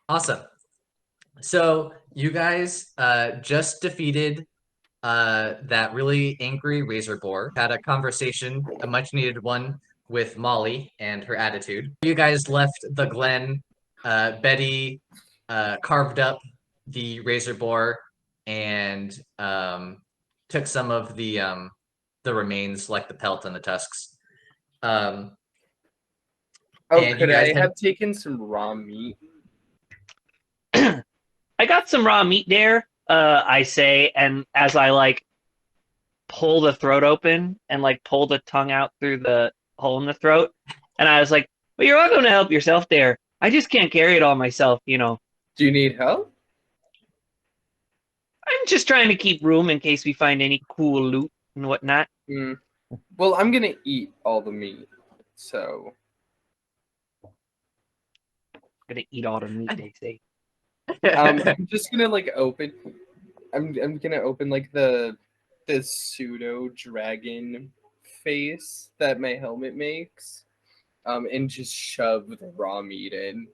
Awesome. So you guys just defeated that really angry razor boar. Had a conversation, a much needed one, with Molly and her attitude. You guys left the glen. Betty carved up the razor boar and took some of the remains, like the pelt and the tusks. Um, Oh, and you could guys I had have taken some raw meat? I got some raw meat there, I say, and as I like pull the throat open and like pull the tongue out through the hole in the throat, and I was like, "Well, you're welcome to help yourself there. I just can't carry it all myself, you know. Do you need help? I'm just trying to keep room in case we find any cool loot and whatnot." Mm. Well, I'm gonna eat all the meat, so Gonna eat all the meat, they say. I'm just gonna like open. I'm gonna open like the pseudo dragon face that my helmet makes, and just shove the raw meat in,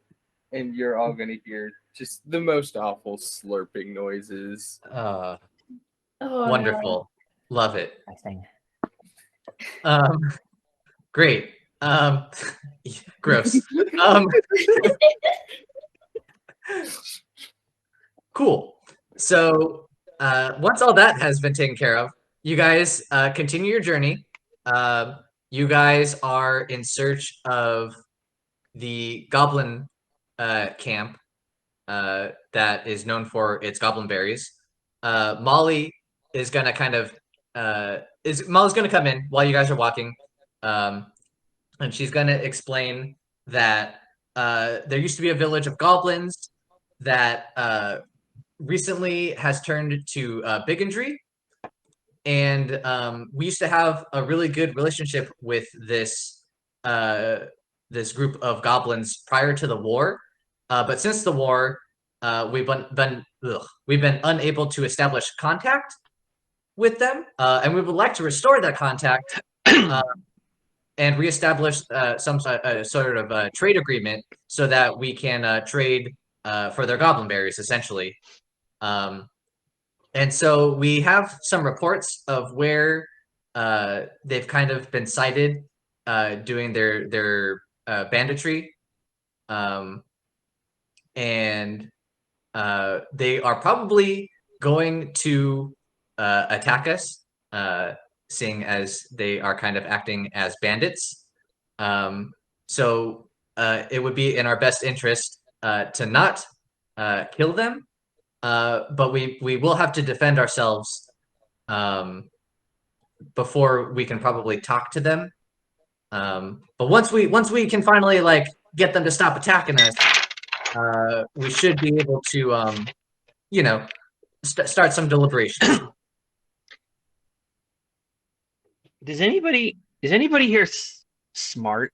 and you're all gonna hear just the most awful slurping noises. uh, Oh, wonderful. Love it. I think. Um, great. Gross. Um, cool. So once all that has been taken care of, you guys continue your journey. You guys are in search of the goblin camp that is known for its goblin berries. Molly is gonna kind of Molly's gonna come in while you guys are walking, and she's gonna explain that there used to be a village of goblins that recently has turned to bigotry, and we used to have a really good relationship with this group of goblins prior to the war, but since the war, we've been unable to establish contact with them, and we would like to restore that contact and reestablish some sort of trade agreement so that we can trade for their goblin berries, essentially. And so we have some reports of where they've kind of been sighted doing their banditry, and they are probably going to attack us, seeing as they are kind of acting as bandits. So it would be in our best interest to not kill them, but we will have to defend ourselves before we can probably talk to them. But once we can finally like get them to stop attacking us, we should be able to you know start some deliberations. Is anybody here smart?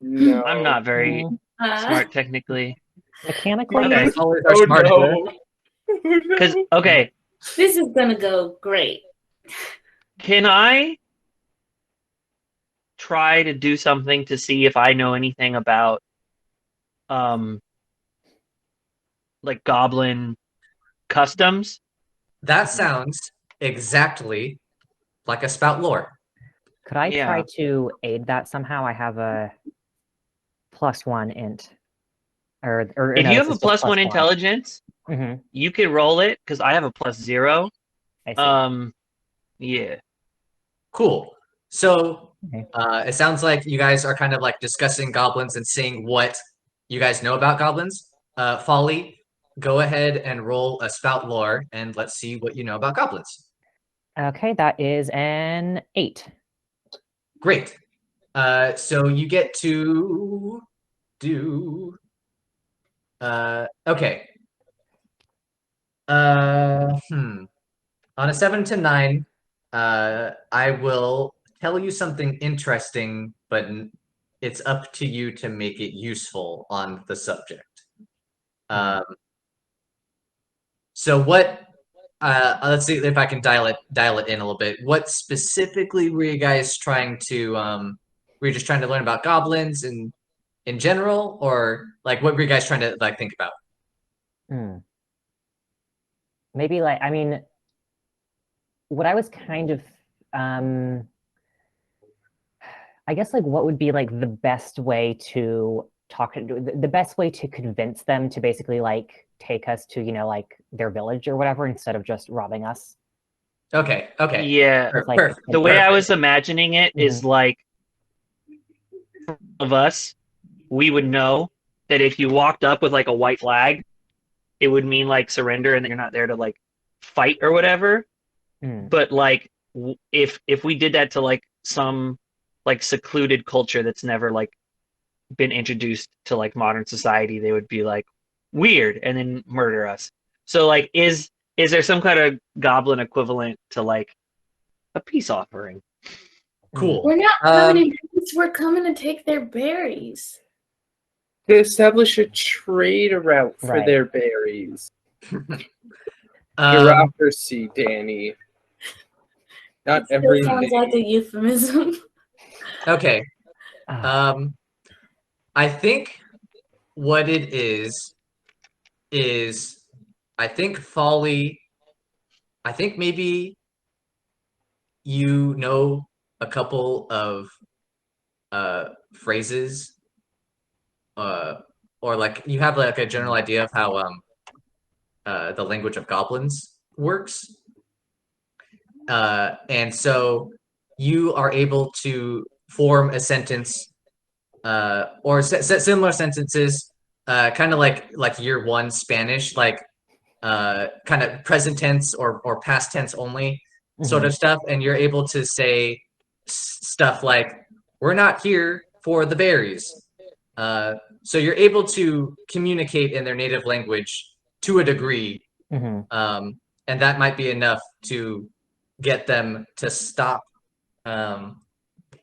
No, I'm not very smart technically. Mechanically, Okay. Oh no! Because okay, this is gonna go great. can I try to do something to see if I know anything about like goblin customs? That sounds exactly like a spout lore. could I Yeah. try to aid that somehow? I have a +1 int. Or If no, you this have a is just +1 intelligence, Mhm, you can roll it because I have a +0. I see. Yeah. Cool. So Okay. it sounds like you guys are kind of like discussing goblins and seeing what you guys know about goblins. Folly, go ahead and roll a spout lore, and let's see what you know about goblins. Okay, that is an 8. Great. So you get to do. Okay. On a 7 to 9, I will tell you something interesting, but it's up to you to make it useful on the subject. So what? Let's see if I can dial it in a little bit. What specifically were you guys trying to? Were you just trying to learn about goblins and in general, or like what were you guys trying to like think about? Maybe like, I mean, what I was kind of, I guess like what would be like the best way to talk, the best way to convince them to basically like take us to, like their village or whatever, instead of just robbing us. Okay. Yeah. Like, Perfect. The way I was imagining it is like, of us, we would know that if you walked up with like a white flag, it would mean like surrender and that you're not there to like fight or whatever. But like if we did that to like some like secluded culture that's never like been introduced to like modern society, they would be like weird and then murder us. So like is there some kind of goblin equivalent to like a peace offering? Cool. We're not coming in peace, we're coming to take their berries. To establish a trade route for Right. their berries. Um, Bureaucracy, Danny. Not Still every sounds like a euphemism. okay. Ah, I think what it is I think Folly. I think maybe you know a couple of phrases, or like you have like a general idea of how the language of goblins works, and so you are able to form a sentence, or similar sentences, kind of like year one Spanish, like kind of present tense or past tense only sort of stuff, and you're able to say stuff like, "We're not here for the berries." So you're able to communicate in their native language to a degree, and that might be enough to get them to stop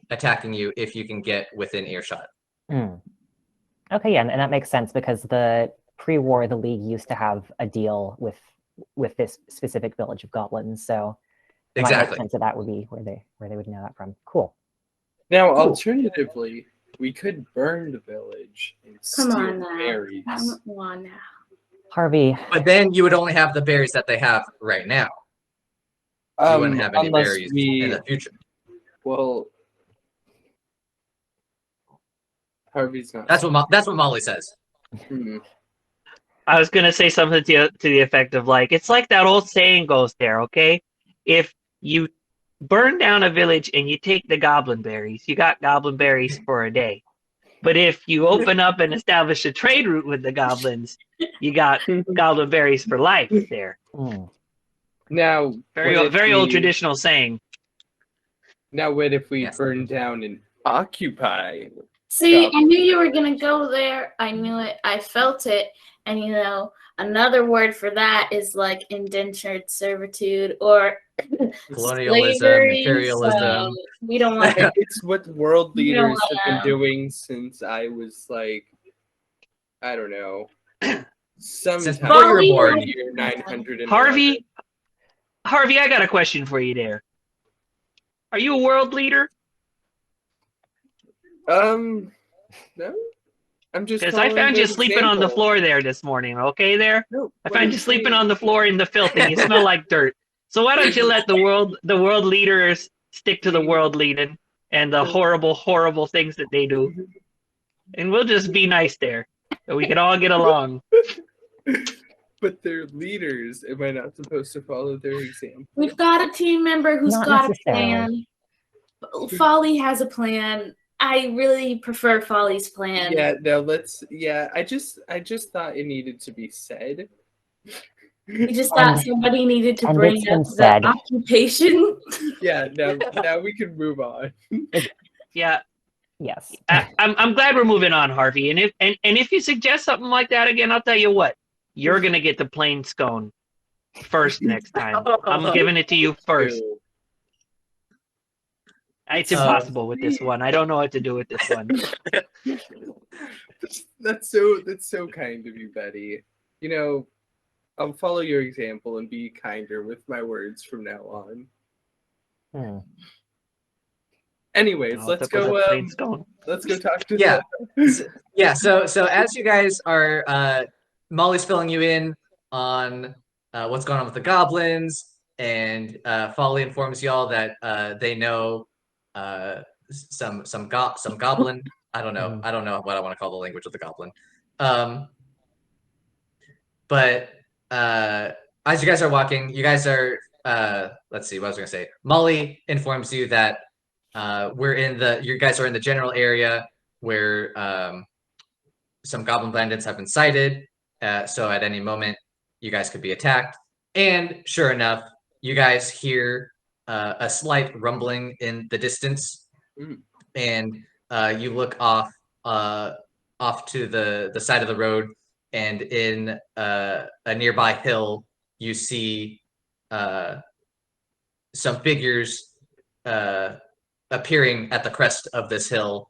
attacking you if you can get within earshot. Okay, yeah, and that makes sense because the pre-war, the League used to have a deal with this specific village of goblins, so it might make sense that would be where they would know that from. Cool. Now, alternatively, we could burn the village and Come steal on the now. berries. Come on now. Harvey. But then you would only have the berries that they have right now. You wouldn't have any unless berries in the future. Well, Harvey's not. That's what Molly says. I was gonna say something to the effect of like, it's like that old saying goes there, okay? If you burn down a village and you take the goblin berries, you got goblin berries for a day. But if you open up and establish a trade route with the goblins, you got goblin berries for life there. Now, very old traditional saying. Now, what if we burn down and occupy? See, I knew you were gonna go there. I knew it. I felt it. And another word for that is like indentured servitude or colonialism, slavery, imperialism. So we don't want to. It's what world leaders have been doing since I was like, I don't know, since before you were born. Year 900. Harvey, I got a question for you there. Are you a world leader? No. I'm just because I found you sleeping on the floor there this morning. Okay, there. No, I found you sleeping on the floor in the filth, and you smell like dirt. So why don't you let the world leaders stick to the world leading and the horrible things that they do, and we'll just be nice there, so we can all get along. But they're leaders. Am I not supposed to follow their example? We've got a team member who's got a plan. Folly has a plan. I really prefer Folly's plan. Yeah, no, let's. Yeah, I just thought it needed to be said. You just thought somebody needed to bring up the occupation. Yeah, now we can move on. Yeah. Yes. I'm glad we're moving on, Harvey. And if you suggest something like that again, I'll tell you what. You're gonna get the plain scone first next time. I'm giving it to you first. It's impossible with this one. I don't know what to do with this one. That's so kind of you, Betty. I'll follow your example and be kinder with my words from now on. Anyways, Oh, let's that was go. a plain scone. Let's go talk to Yeah. the. Yeah, so as you guys are Molly's filling you in on what's going on with the goblins, and Folly informs y'all that they know some goblin. I don't know. I don't know what I want to call the language of the goblin. But as you guys are walking, you guys are let's see, what I was gonna say. Molly informs you that you guys are in the general area where some goblin bandits have been sighted, so at any moment you guys could be attacked. And sure enough, you guys hear a slight rumbling in the distance, and you look off to the side of the road, and in a nearby hill, you see some figures appearing at the crest of this hill,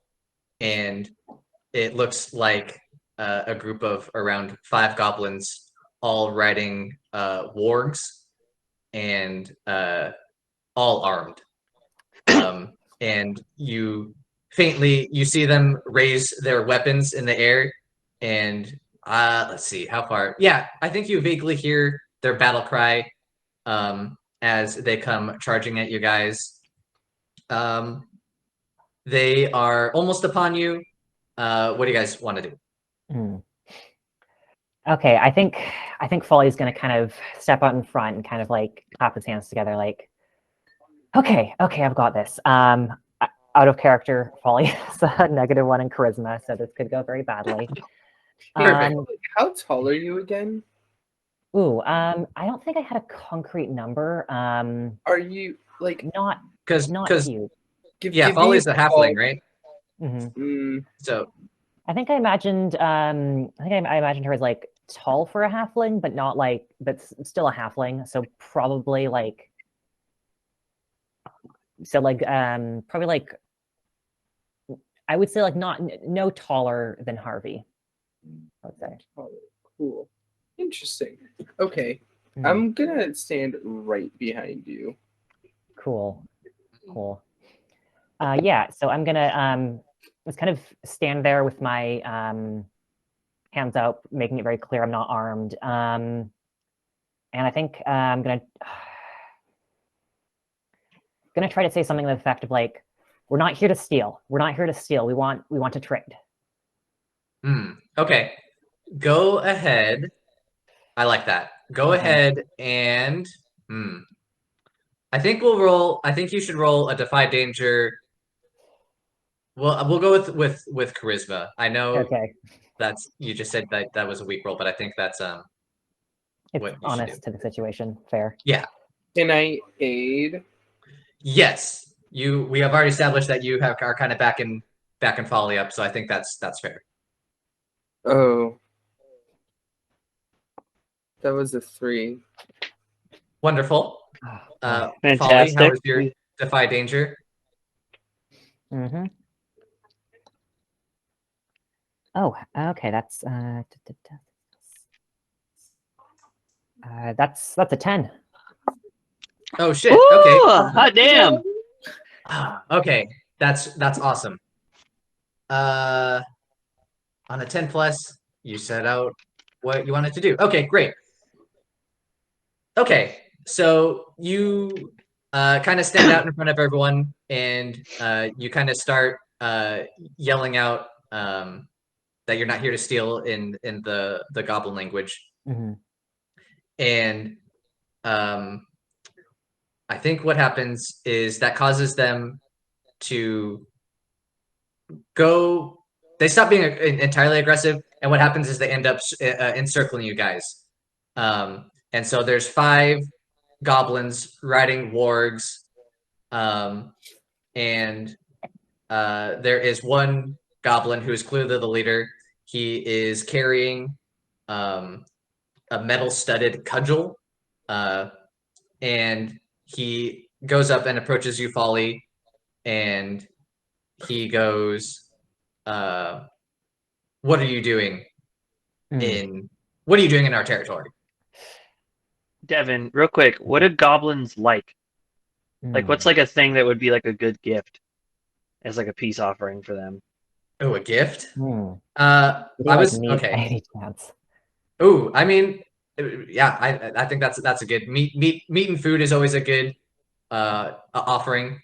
and it looks like a group of around 5 goblins, all riding wargs and all armed. And you see them raise their weapons in the air, and let's see how far. Yeah, I think you vaguely hear their battle cry as they come charging at you guys. They are almost upon you. What do you guys want to do? Okay, I think Folly's gonna kind of step out in front and kind of like clap his hands together, like, okay, I've got this. Out of character, Folly is a -1 in charisma, so this could go very badly. How tall are you again? I don't think I had a concrete number. Are you like not because huge? Yeah, Folly's the halfling, right? So I think I imagined I imagined her as like tall for a halfling, but not like, but still a halfling. So probably like, probably like, I would say like no taller than Harvey, I would say. Oh, cool. Interesting. Okay. I'm gonna stand right behind you. Cool. Yeah, so I'm gonna just kind of stand there with my hands out, making it very clear I'm not armed. And I think I'm gonna try to say something to the effect of like, we're not here to steal. We want to trade. Okay. Go ahead. I like that. Go ahead and I think you should roll a defy danger. Well, we'll go with charisma. I know you just said that was a weak roll, but I think that's it's honest to the situation. Fair. Yeah. Can I aid? Yes. We have already established that you are kind of back and Folly up, so I think that's fair. Oh. That was a 3. Wonderful. Fantastic. Folly, how was your defy danger? Oh, okay. That's a 10. Oh shit! Ooh, okay. Hot damn. Okay, that's awesome. On a 10 plus, you set out what you wanted to do. Okay, great. Okay, so you kind of stand out in front of everyone, and you kind of start yelling out that you're not here to steal in the goblin language. And I think what happens is that causes them to go. They stop being entirely aggressive, and what happens is they end up encircling you guys. And so there's 5 goblins riding wargs, and there is one goblin who is clearly the leader. He is carrying a metal-studded cudgel, and he goes up and approaches you, Folly, and he goes, what are you doing in our territory? Devon, real quick, what are goblins like? Like, what's like a thing that would be like a good gift? as like a peace offering for them. Oh, a gift? Hmm. I Do you, like, was meat okay. by any chance? Oh, I mean, yeah, I think that's a good meat and food is always a good offering.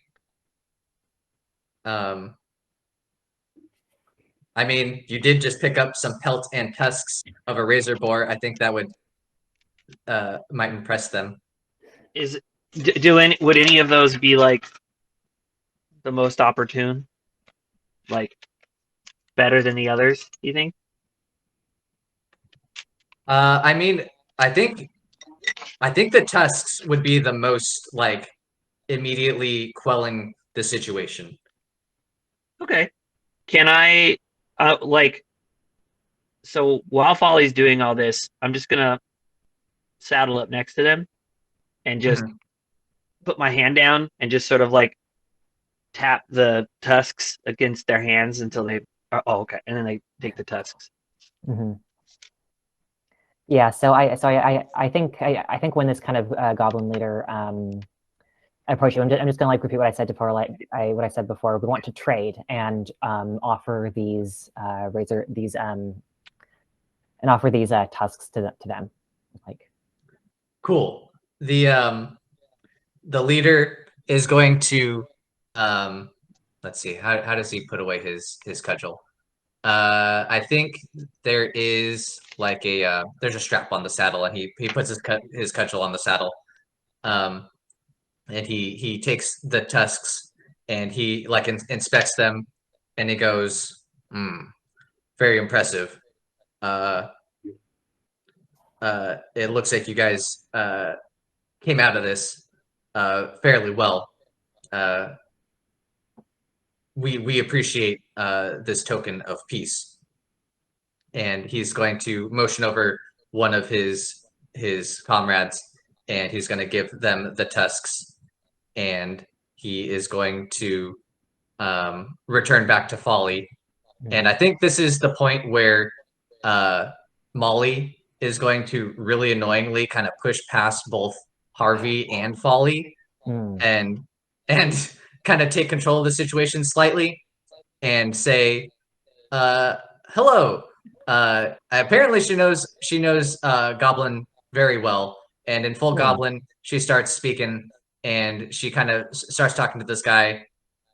I mean, you did just pick up some pelt and tusks of a razor boar. I think that would might impress them. Would any of those be like the most opportune, like better than the others? Do you think? I mean, I think the tusks would be the most like immediately quelling the situation. Okay. Can I like so while Folly's doing all this, I'm just gonna saddle up next to them and just put my hand down and just sort of like tap the tusks against their hands until they are okay, and then they take the tusks. Mm-hmm. Yeah, so I think when this kind of goblin leader approach you, I'm just gonna like repeat what I said before, what I said before. We want to trade and offer these tusks to them. Like, cool. The leader is going to let's see, how does he put away his cudgel? I think there is like a there's a strap on the saddle, and he puts his cudgel on the saddle. And he takes the tusks and he like inspects them, and he goes, very impressive. It looks like you guys came out of this fairly well. We appreciate this token of peace. And he's going to motion over one of his comrades, and he's going to give them the tusks, and he is going to return back to Folly. And I think this is the point where Molly is going to really annoyingly kind of push past both Harvey and Folly and kind of take control of the situation slightly and say, hello. Apparently she knows Goblin very well, and in full Goblin she starts speaking, and she kind of starts talking to this guy.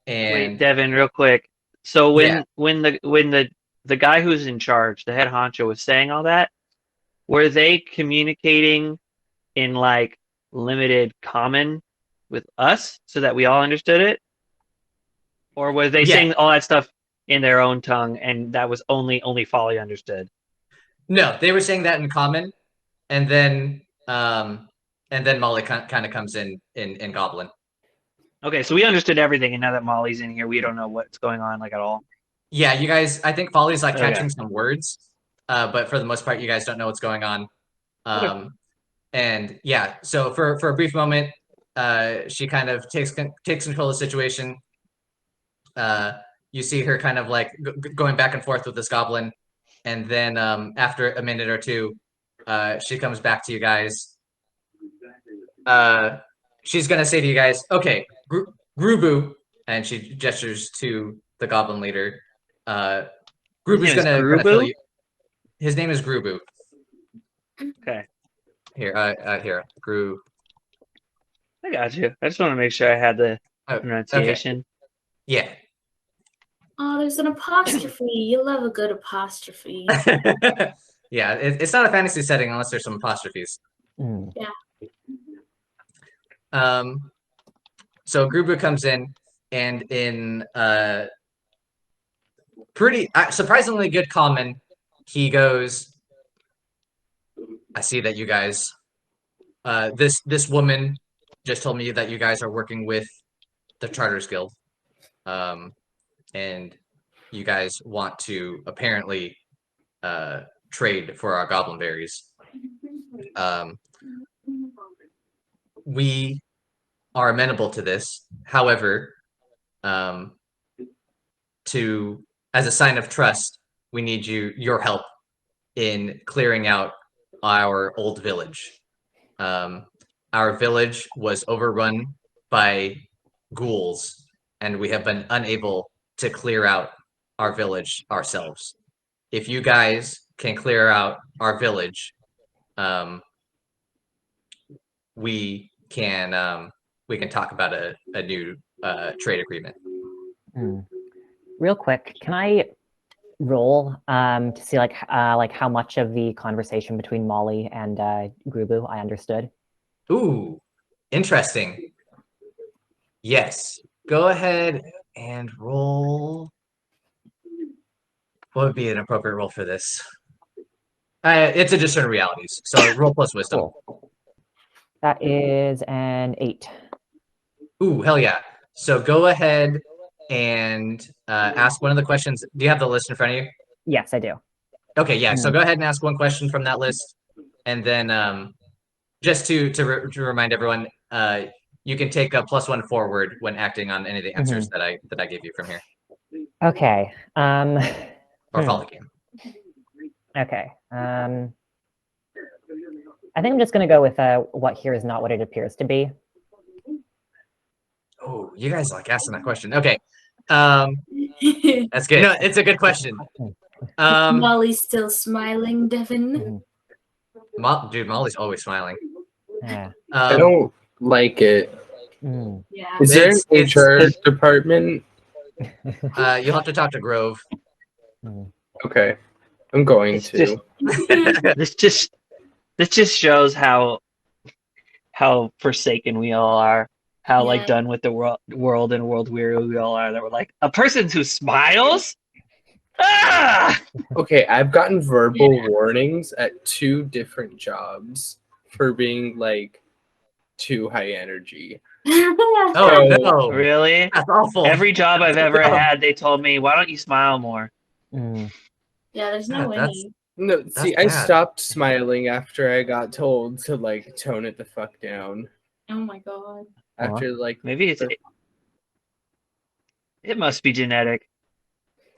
And wait, Devon, real quick. So when the guy who's in charge, the head honcho, was saying all that, were they communicating in like limited common with us so that we all understood it? Or were they saying all that stuff in their own tongue, and that was only Folly understood? No, they were saying that in common, and then Molly kind of comes in Goblin. Okay, so we understood everything, and now that Molly's in here, we don't know what's going on like at all. Yeah, you guys, I think Folly's like catching some words, but for the most part, you guys don't know what's going on. And yeah, so for a brief moment, she kind of takes control of the situation. You see her kind of like going back and forth with this goblin, and then after a minute or two, she comes back to you guys. She's gonna say to you guys, "Okay, Grubu," and she gestures to the goblin leader. Grubu's gonna fill you. His name is Grubu. Okay. Here, Gru. I got you. I just want to make sure I had the pronunciation. Okay. Yeah. Oh, there's an apostrophe. You love a good apostrophe. Yeah, it's not a fantasy setting unless there's some apostrophes. Yeah. So Grubu comes in, and in pretty surprisingly good common, he goes, I see that you guys, this woman just told me that you guys are working with the Charters Guild, and you guys want to apparently trade for our goblin berries. We are amenable to this. However, as a sign of trust, we need your help in clearing out our old village. Our village was overrun by ghouls, and we have been unable to clear out our village ourselves. If you guys can clear out our village, we can talk about a new trade agreement. Real quick, can I roll to see like how much of the conversation between Molly and Grubu I understood? Ooh, interesting. Yes, go ahead and roll. What would be an appropriate roll for this? It's a discern realities, so roll plus wisdom. Cool. That is an 8. Ooh, hell yeah. So go ahead and ask one of the questions. Do you have the list in front of you? Yes, I do. Okay, yeah. So go ahead and ask one question from that list, and then just to remind everyone, you can take a +1 forward when acting on any of the answers that I gave you from here. Okay. Or follow the game. Okay. I think I'm just going to go with what here is not what it appears to be. Oh, you guys like asking that question. Okay. That's good. No, it's a good question. Molly's still smiling, Devon. Dude, Molly's always smiling. Yeah. I don't like it. Yeah. Is there an HR department? You'll have to talk to Grove. Okay, I'm going to. This just shows how forsaken we all are. How like done with the world and world weary we all are. That we're like a person who smiles. Ah! Okay, I've gotten verbal warnings at 2 different jobs for being like too high energy. Oh no! Really? That's awful. Every job I've ever had, they told me, "Why don't you smile more?" Yeah, there's no way. No, see, I stopped smiling after I got told to like tone it the fuck down. Oh my god. After like maybe it must be genetic.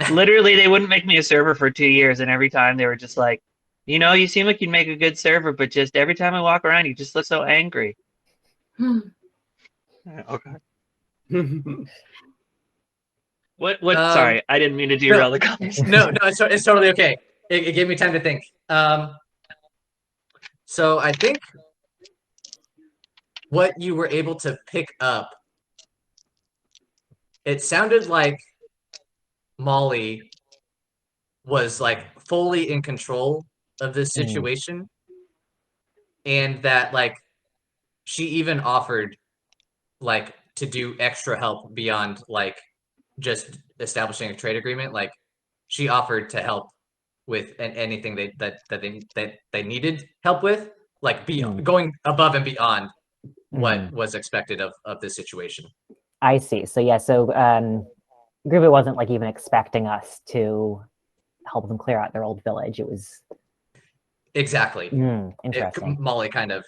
Literally, they wouldn't make me a server for 2 years, and every time they were just like, you seem like you'd make a good server, but just every time I walk around, you just look so angry. Okay. What? Sorry, I didn't mean to derail the conversation. No, it's totally okay. It gave me time to think. So I think what you were able to pick up, it sounded like Molly was like fully in control of this situation, and that like she even offered like to do extra help beyond like just establishing a trade agreement. Like she offered to help with anything they needed help with, like going above and beyond what was expected of this situation. I see. So yeah, so Grubu wasn't like even expecting us to help them clear out their old village. It was exactly interesting. Molly kind of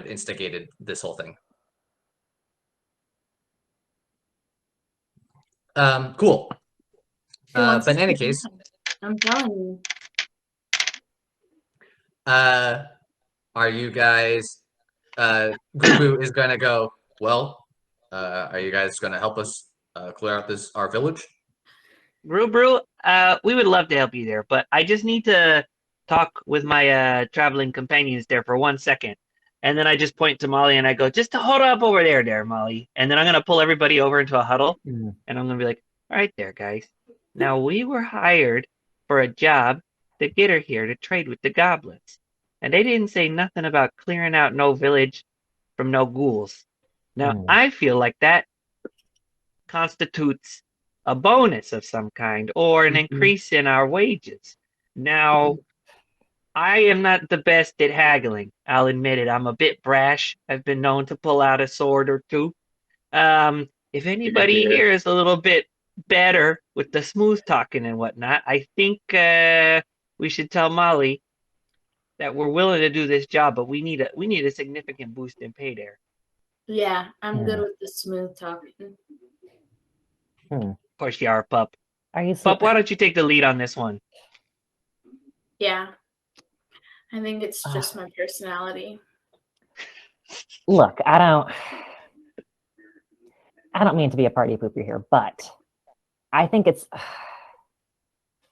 instigated this whole thing. Cool. But in any case, I'm telling you. Are you guys? Grubu is gonna go. Well, are you guys gonna help us clear out our village? Brew, we would love to help you there, but I just need to talk with my traveling companions there for 1 second. And then I just point to Molly and I go, just to hold up over there, Molly. And then I'm going to pull everybody over into a huddle. And I'm going to be like, all right there, guys. Now we were hired for a job to get her here to trade with the goblins. And they didn't say nothing about clearing out no village from no ghouls. Now, I feel like that constitutes a bonus of some kind or an increase in our wages. Now, I am not the best at haggling. I'll admit it. I'm a bit brash. I've been known to pull out a sword or two. If anybody here is a little bit better with the smooth talking and whatnot, I think we should tell Molly that we're willing to do this job, but we need a significant boost in pay there. Yeah, I'm good with the smooth talking. Of course you are, Pup. Pup, why don't you take the lead on this one? Yeah. I think it's just my personality. Look, I don't mean to be a party pooper here, but I think it's.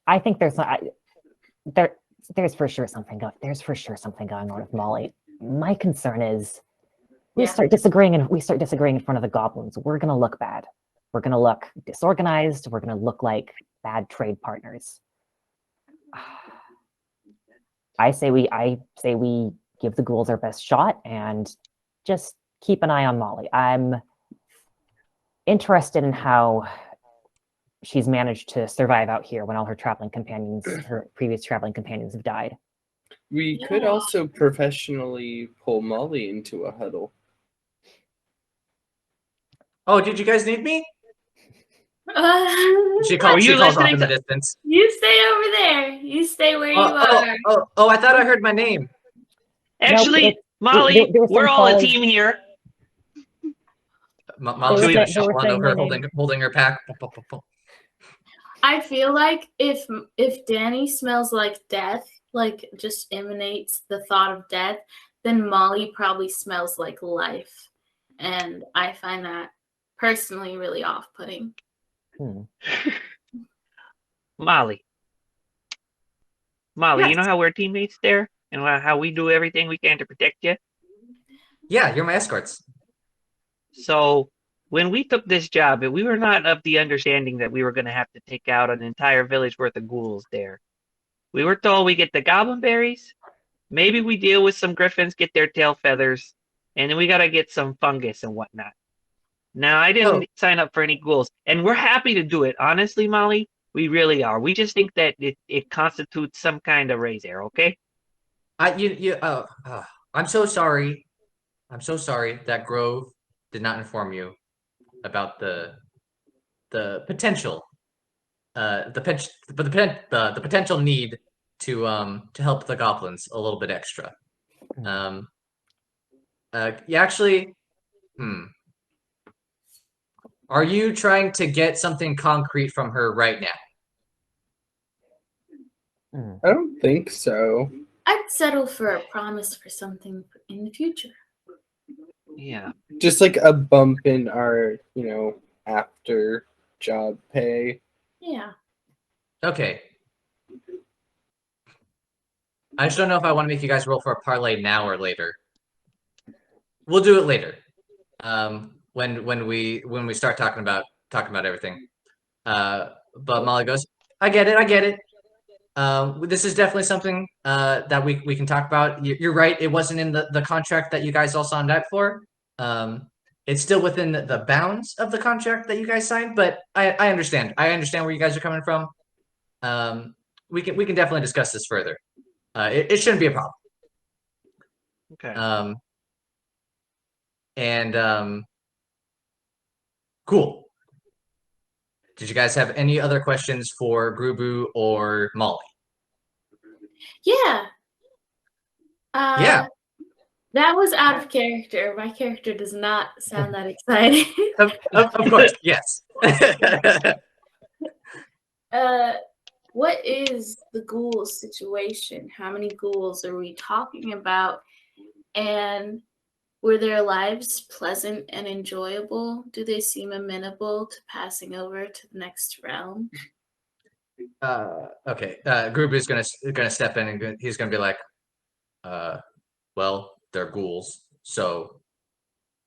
I think there's there's for sure something going. There's for sure something going on with Molly. My concern is we start disagreeing in front of the goblins. We're gonna look bad. We're gonna look disorganized. We're gonna look like bad trade partners. I say we give the ghouls our best shot and just keep an eye on Molly. I'm interested in how she's managed to survive out here when all her previous traveling companions have died. We could also professionally pull Molly into a huddle. Oh, did you guys need me? She Are you calls off listening in the to- distance. You stay over there. You stay where you are. Oh, I thought I heard my name. Actually, Molly, there was we're some all a calls- team here. Molly's They were gonna saying shuffle on my over, name. holding her pack. I feel like if Danni smells like death, like just emanates the thought of death, then Molly probably smells like life. And I find that personally really off-putting. Molly, Yes. you know how we're teammates there? And how we do everything we can to protect you? Yeah, you're my escorts. So when we took this job, we were not of the understanding that we were going to have to take out an entire village worth of ghouls there. We were told we get the goblin berries, maybe we deal with some griffins, get their tail feathers, and then we got to get some fungus and whatnot. Now, I didn't sign up for any ghouls, and we're happy to do it. Honestly, Molly, we really are. We just think that it constitutes some kind of raise there, okay? I'm so sorry. I'm so sorry that Grove did not inform you about the potential, the potential need to help the goblins a little bit extra. Are you trying to get something concrete from her right now? I don't think so. I'd settle for a promise for something in the future. Yeah. Just like a bump in our, after job pay. Yeah. Okay. I just don't know if I want to make you guys roll for a parlay now or later. We'll do it later. When we start talking about everything. But Molly goes, I get it. This is definitely something that we can talk about. You're right. It wasn't in the contract that you guys all signed up for. It's still within the bounds of the contract that you guys signed, but I understand. I understand where you guys are coming from. We can definitely discuss this further. It shouldn't be a problem. Okay. Cool. Did you guys have any other questions for Grubu or Molly? Yeah. Yeah. That was out of character. My character does not sound that excited. Of course, yes. What is the ghoul situation? How many ghouls are we talking about? And were their lives pleasant and enjoyable? Do they seem amenable to passing over to the next realm? Okay. Grubu's gonna step in and he's gonna be like, well, they're ghouls, so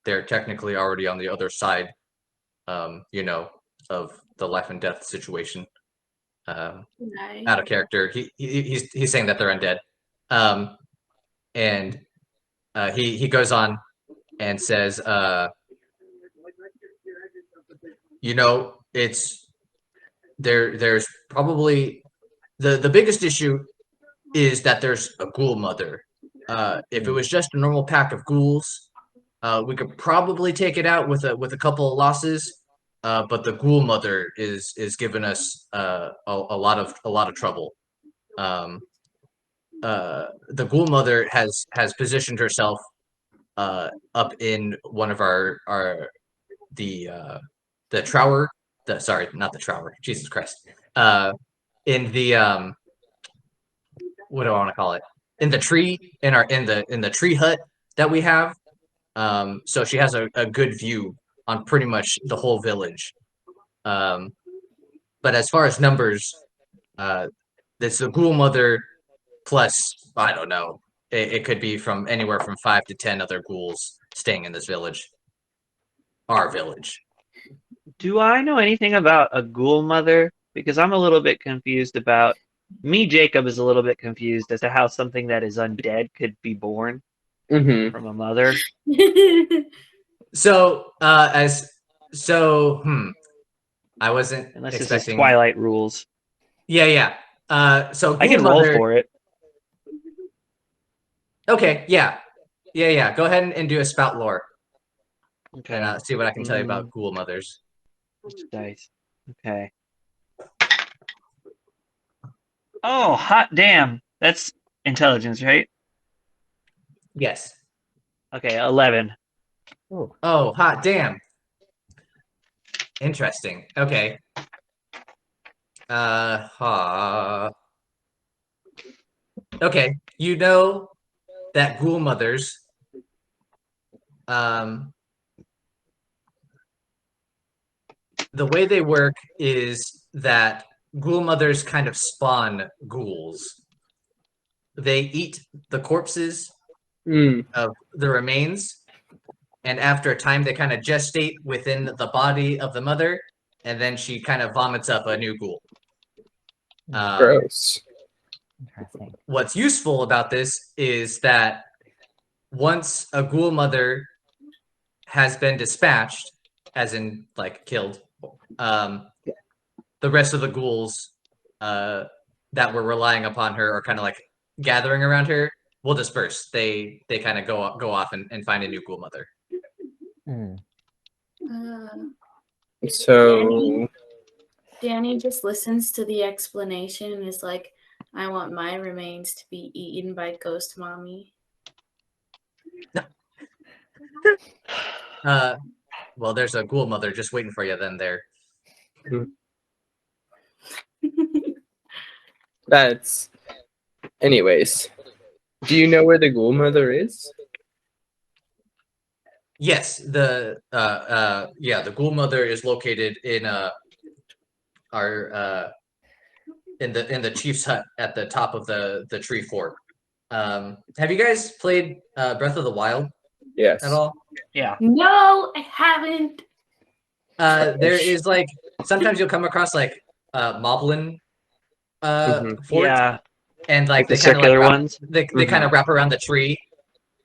they're technically already on the other side, of the life and death situation. Nice. Out of character. He's saying that they're undead. And he goes on and says, there's probably the biggest issue is that there's a ghoul mother. If it was just a normal pack of ghouls, we could probably take it out with a couple of losses. But the ghoul mother is giving us a lot of trouble. The ghoul mother has positioned herself up in one of the trower. Sorry, not the trower. Jesus Christ. In the what do I want to call it? In the tree, in the tree hut that we have. So she has a good view on pretty much the whole village. but as far as numbers, it's the ghoul mother plus, I don't know, it could be from anywhere from 5 to 10 other ghouls staying in this village. Our village. Do I know anything about a ghoul mother? Because I'm a little bit confused about. Me, Jacob, is a little bit confused as to how something that is undead could be born from a mother. So, I wasn't Unless expecting. this is Twilight rules. Yeah. So I can roll for it. Okay, yeah. Go ahead and do a spout lore. Okay. And see what I can tell you about ghoul mothers. Dice. Okay. Oh, hot damn! That's intelligence, right? Yes. Okay, 11. Ooh. Oh, hot damn. Interesting. Okay. Okay, you know that ghoul mothers the way they work is that ghoul mothers kind of spawn ghouls. They eat the corpses of the remains, and after a time they kind of gestate within the body of the mother, and then she kind of vomits up a new ghoul. Gross. Interesting. What's useful about this is that once a ghoul mother has been dispatched, as in like killed, the rest of the ghouls that were relying upon her are kind of like gathering around her will disperse. They kind of go off and find a new ghoul mother. So Danny just listens to the explanation and is like, I want my remains to be eaten by Ghost Mommy. Well, there's a ghoul mother just waiting for you then there. That's... Anyways. Do you know where the ghoul mother is? Yes, the ghoul mother is located in our in the chief's hut at the top of the tree fort. Have you guys played Breath of the Wild? Yes. At all? Yeah. No, I haven't. There is like sometimes you'll come across like Moblin fort. Yeah. And like the they kind of circular like ones. they kind of wrap around the tree.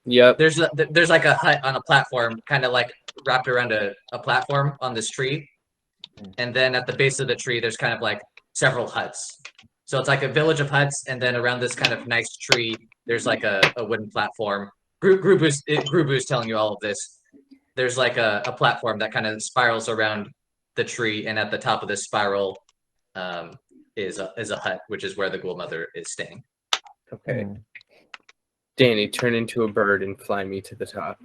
Yep. There's like a hut on a platform, kind of like wrapped around a platform on this tree. And then at the base of the tree, there's kind of like several huts. So it's like a village of huts, and then around this kind of nice tree, there's like a wooden platform. Grubu's telling you all of this. There's like a platform that kind of spirals around the tree, and at the top of this spiral is a hut, which is where the ghoul mother is staying. Okay. Danny, turn into a bird and fly me to the top.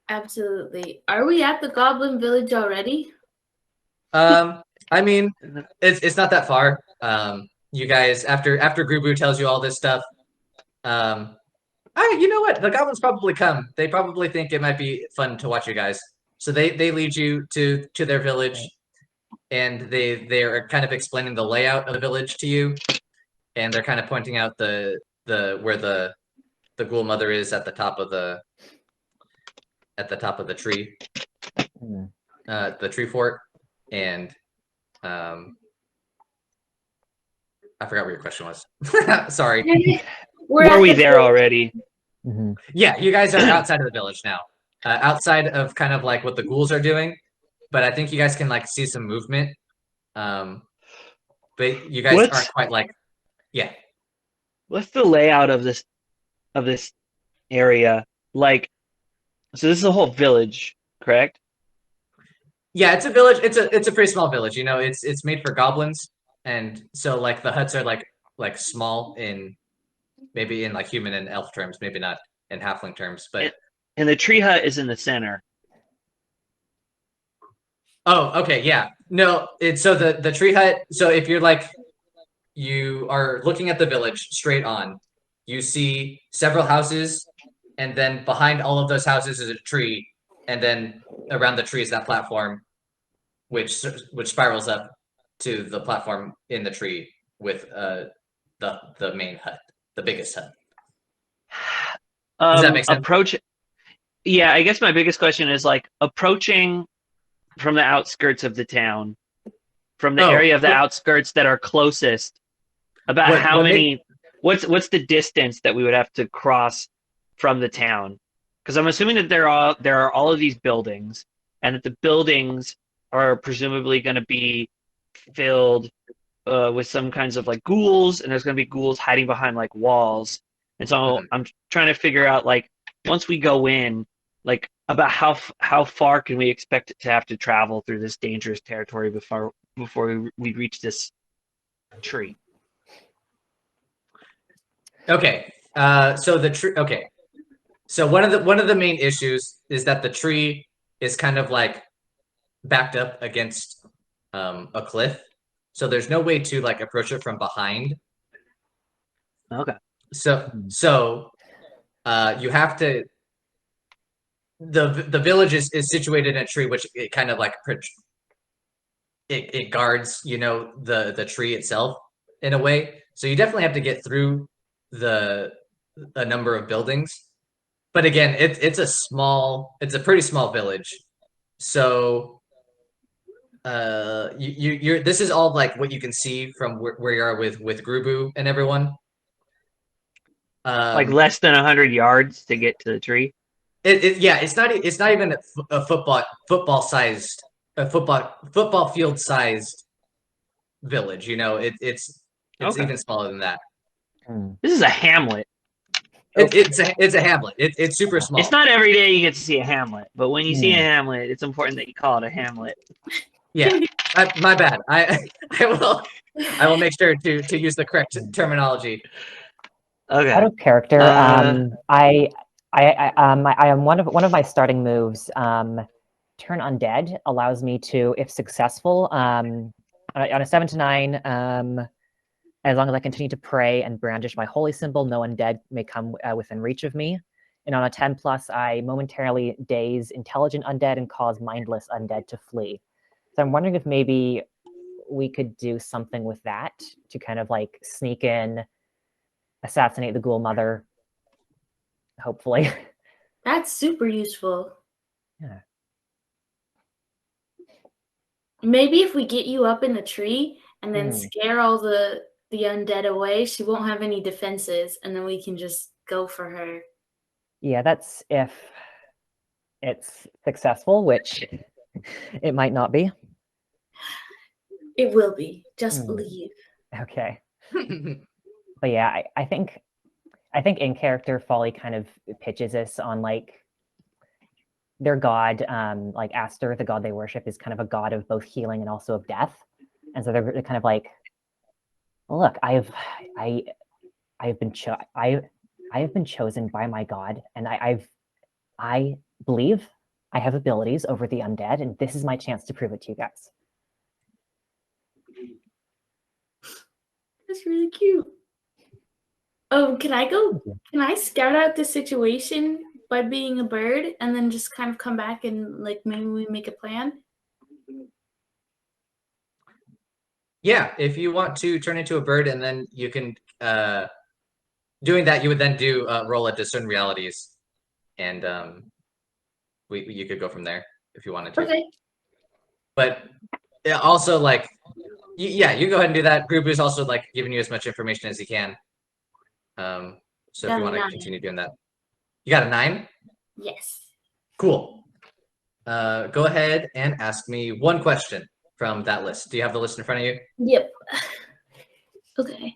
Absolutely. Are we at the Goblin Village already? I mean, it's not that far. You guys, after Grubu tells you all this stuff, you know what? The goblins probably come. They probably think it might be fun to watch you guys. So they lead you to their village, and they are kind of explaining the layout of the village to you, and they're kind of pointing out the where the ghoul mother is at the top of the tree, the tree fort, and I forgot what your question was. Sorry. Were we there already? Yeah, you guys are outside of the village now. Outside of kind of like what the ghouls are doing, but I think you guys can like see some movement. But you guys aren't quite like, yeah. What's the layout of this area? Like, so this is a whole village, correct? Yeah, it's a village. It's a pretty small village. You know, it's made for goblins, and so like the huts are like small in maybe in like human and elf terms, maybe not in halfling terms, but and the tree hut is in the center. Oh, okay, yeah. No, it's so the tree hut. So if you're like you are looking at the village straight on, you see several houses, and then behind all of those houses is a tree, and then around the tree is that platform. which spirals up to the platform in the tree with the main hut, the biggest hut. Does that make sense? Yeah, I guess my biggest question is like approaching from the outskirts of the town, from the area of the outskirts that are closest. About how many? What's the distance that we would have to cross from the town? Because I'm assuming that there are all of these buildings, and that the buildings are presumably going to be filled with some kinds of like ghouls, and there's going to be ghouls hiding behind like walls. And so I'm trying to figure out like once we go in, like about how far can we expect to have to travel through this dangerous territory before we reach this tree. Okay. So the tree. Okay. So one of the main issues is that the tree is kind of like backed up against a cliff, so there's no way to like approach it from behind. Okay. So you have to. The village is situated in a tree, which it kind of like it guards, you know, the tree itself in a way. So you definitely have to get through a number of buildings. But again, it's a pretty small village. So you're this is all like what you can see from where you are with Grubu and everyone. Like less than 100 yards to get to the tree. It's not even a football field sized village. You know, it's Okay. even smaller than that. This is a hamlet. It's a hamlet. It's super small. It's not every day you get to see a hamlet, but when you see a hamlet, it's important that you call it a hamlet. Yeah, my bad. I will make sure to use the correct terminology. Okay. Out of character, I am one of my starting moves. Turn Undead allows me to, if successful, on a 7 to 9, as long as I continue to pray and brandish my holy symbol, no undead may come within reach of me. And on a 10 plus, I momentarily daze intelligent undead and cause mindless undead to flee. So I'm wondering if maybe we could do something with that to kind of like sneak in, assassinate the ghoul mother, hopefully. That's super useful. Yeah. Maybe if we get you up in the tree and then scare all the undead away, she won't have any defenses, and then we can just go for her. Yeah, that's if it's successful, which it might not be. It will be. Just believe. Okay. But yeah, I think in character, Folly kind of pitches us on like their god, like Aster, the god they worship, is kind of a god of both healing and also of death, and so they're kind of like, look, I have been chosen by my god, and I believe I have abilities over the undead, and this is my chance to prove it to you guys. That's really cute. Oh, can I scout out the situation by being a bird and then just kind of come back and like maybe we make a plan? Yeah, if you want to turn into a bird and then you can doing that, you would then do roll a discern realities, and you could go from there if you wanted to. Okay. But also like yeah, you go ahead and do that. Group is also like giving you as much information as he can. So if you want to continue doing that. You got a 9? Yes. Cool. Go ahead and ask me one question from that list. Do you have the list in front of you? Yep. Okay.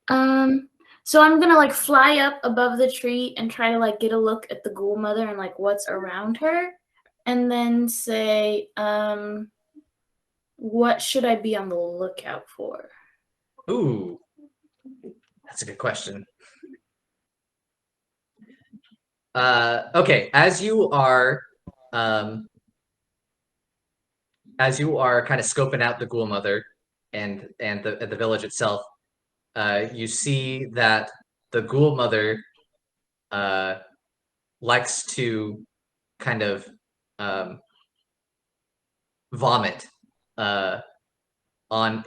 So I'm gonna like fly up above the tree and try to like get a look at the ghoul mother and like what's around her, and then say, what should I be on the lookout for? Ooh, that's a good question. Okay, as you are kind of scoping out the ghoul mother and the village itself, you see that the ghoul mother likes to kind of vomit on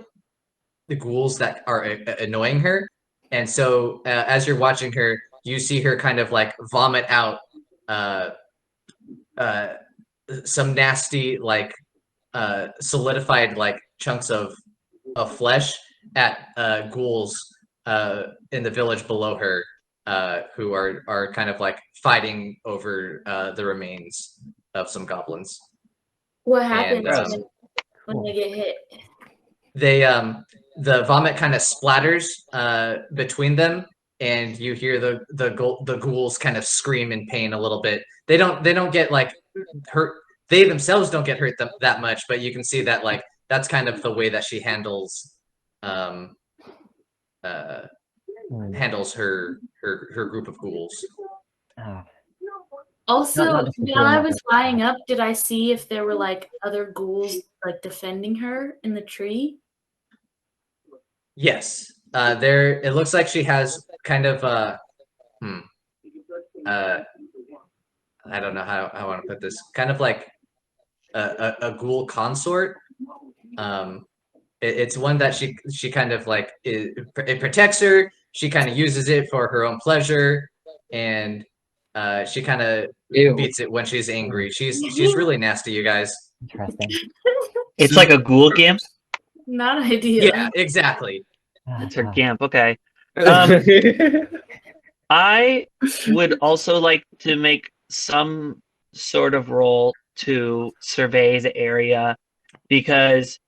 the ghouls that are annoying her. And so as you're watching her, you see her kind of like vomit out some nasty like solidified like chunks of flesh at ghouls in the village below her, who are kind of like fighting over the remains of some goblins. What happens And, when they get hit? they the vomit kind of splatters between them, and you hear the ghouls kind of scream in pain a little bit. They don't get like hurt. They themselves don't get hurt that much, but you can see that like that's kind of the way that she handles handles her group of ghouls. Also, while I was flying up, did I see if there were like other ghouls like defending her in the tree? Yes. There. It looks like she has kind of I don't know how I want to put this. Kind of like a ghoul consort. It's one that she kind of like it protects her. She kind of uses it for her own pleasure, and she kind of beats it when she's angry. She's really nasty, you guys. Interesting. It's like a ghoul gimp. Not ideal. Yeah, exactly. It's her gimp. Okay. I would also like to make some sort of roll to survey the area, because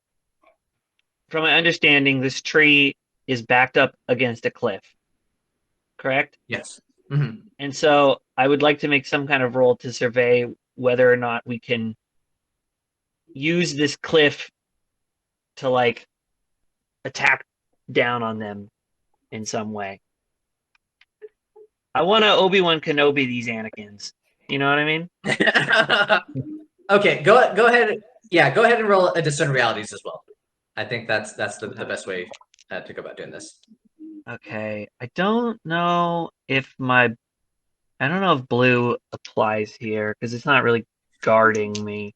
from my understanding, this tree is backed up against a cliff. Correct? Yes. Mm-hmm. And so I would like to make some kind of roll to survey whether or not we can use this cliff to like attack down on them in some way. I want to Obi-Wan Kenobi these Anakins. You know what I mean? Okay, go ahead. Yeah, go ahead and roll a discern realities as well. I think that's the best way to go about doing this. Okay, I don't know if Bleu applies here because it's not really guarding me.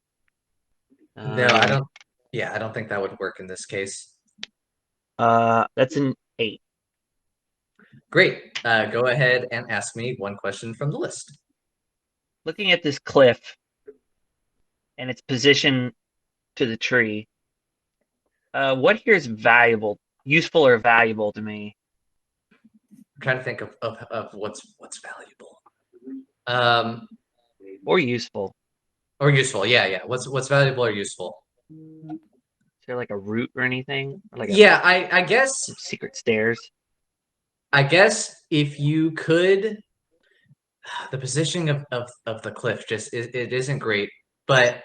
No, I don't. Yeah, I don't think that would work in this case. That's an 8. Great. Go ahead and ask me one question from the list. Looking at this cliff and its position to the tree, what here is useful or valuable to me? I'm trying to think of what's valuable. Or useful. Or useful, yeah. What's valuable or useful? Is there like a root or anything? Or like I guess secret stairs. I guess if you could, the positioning of the cliff it isn't great, but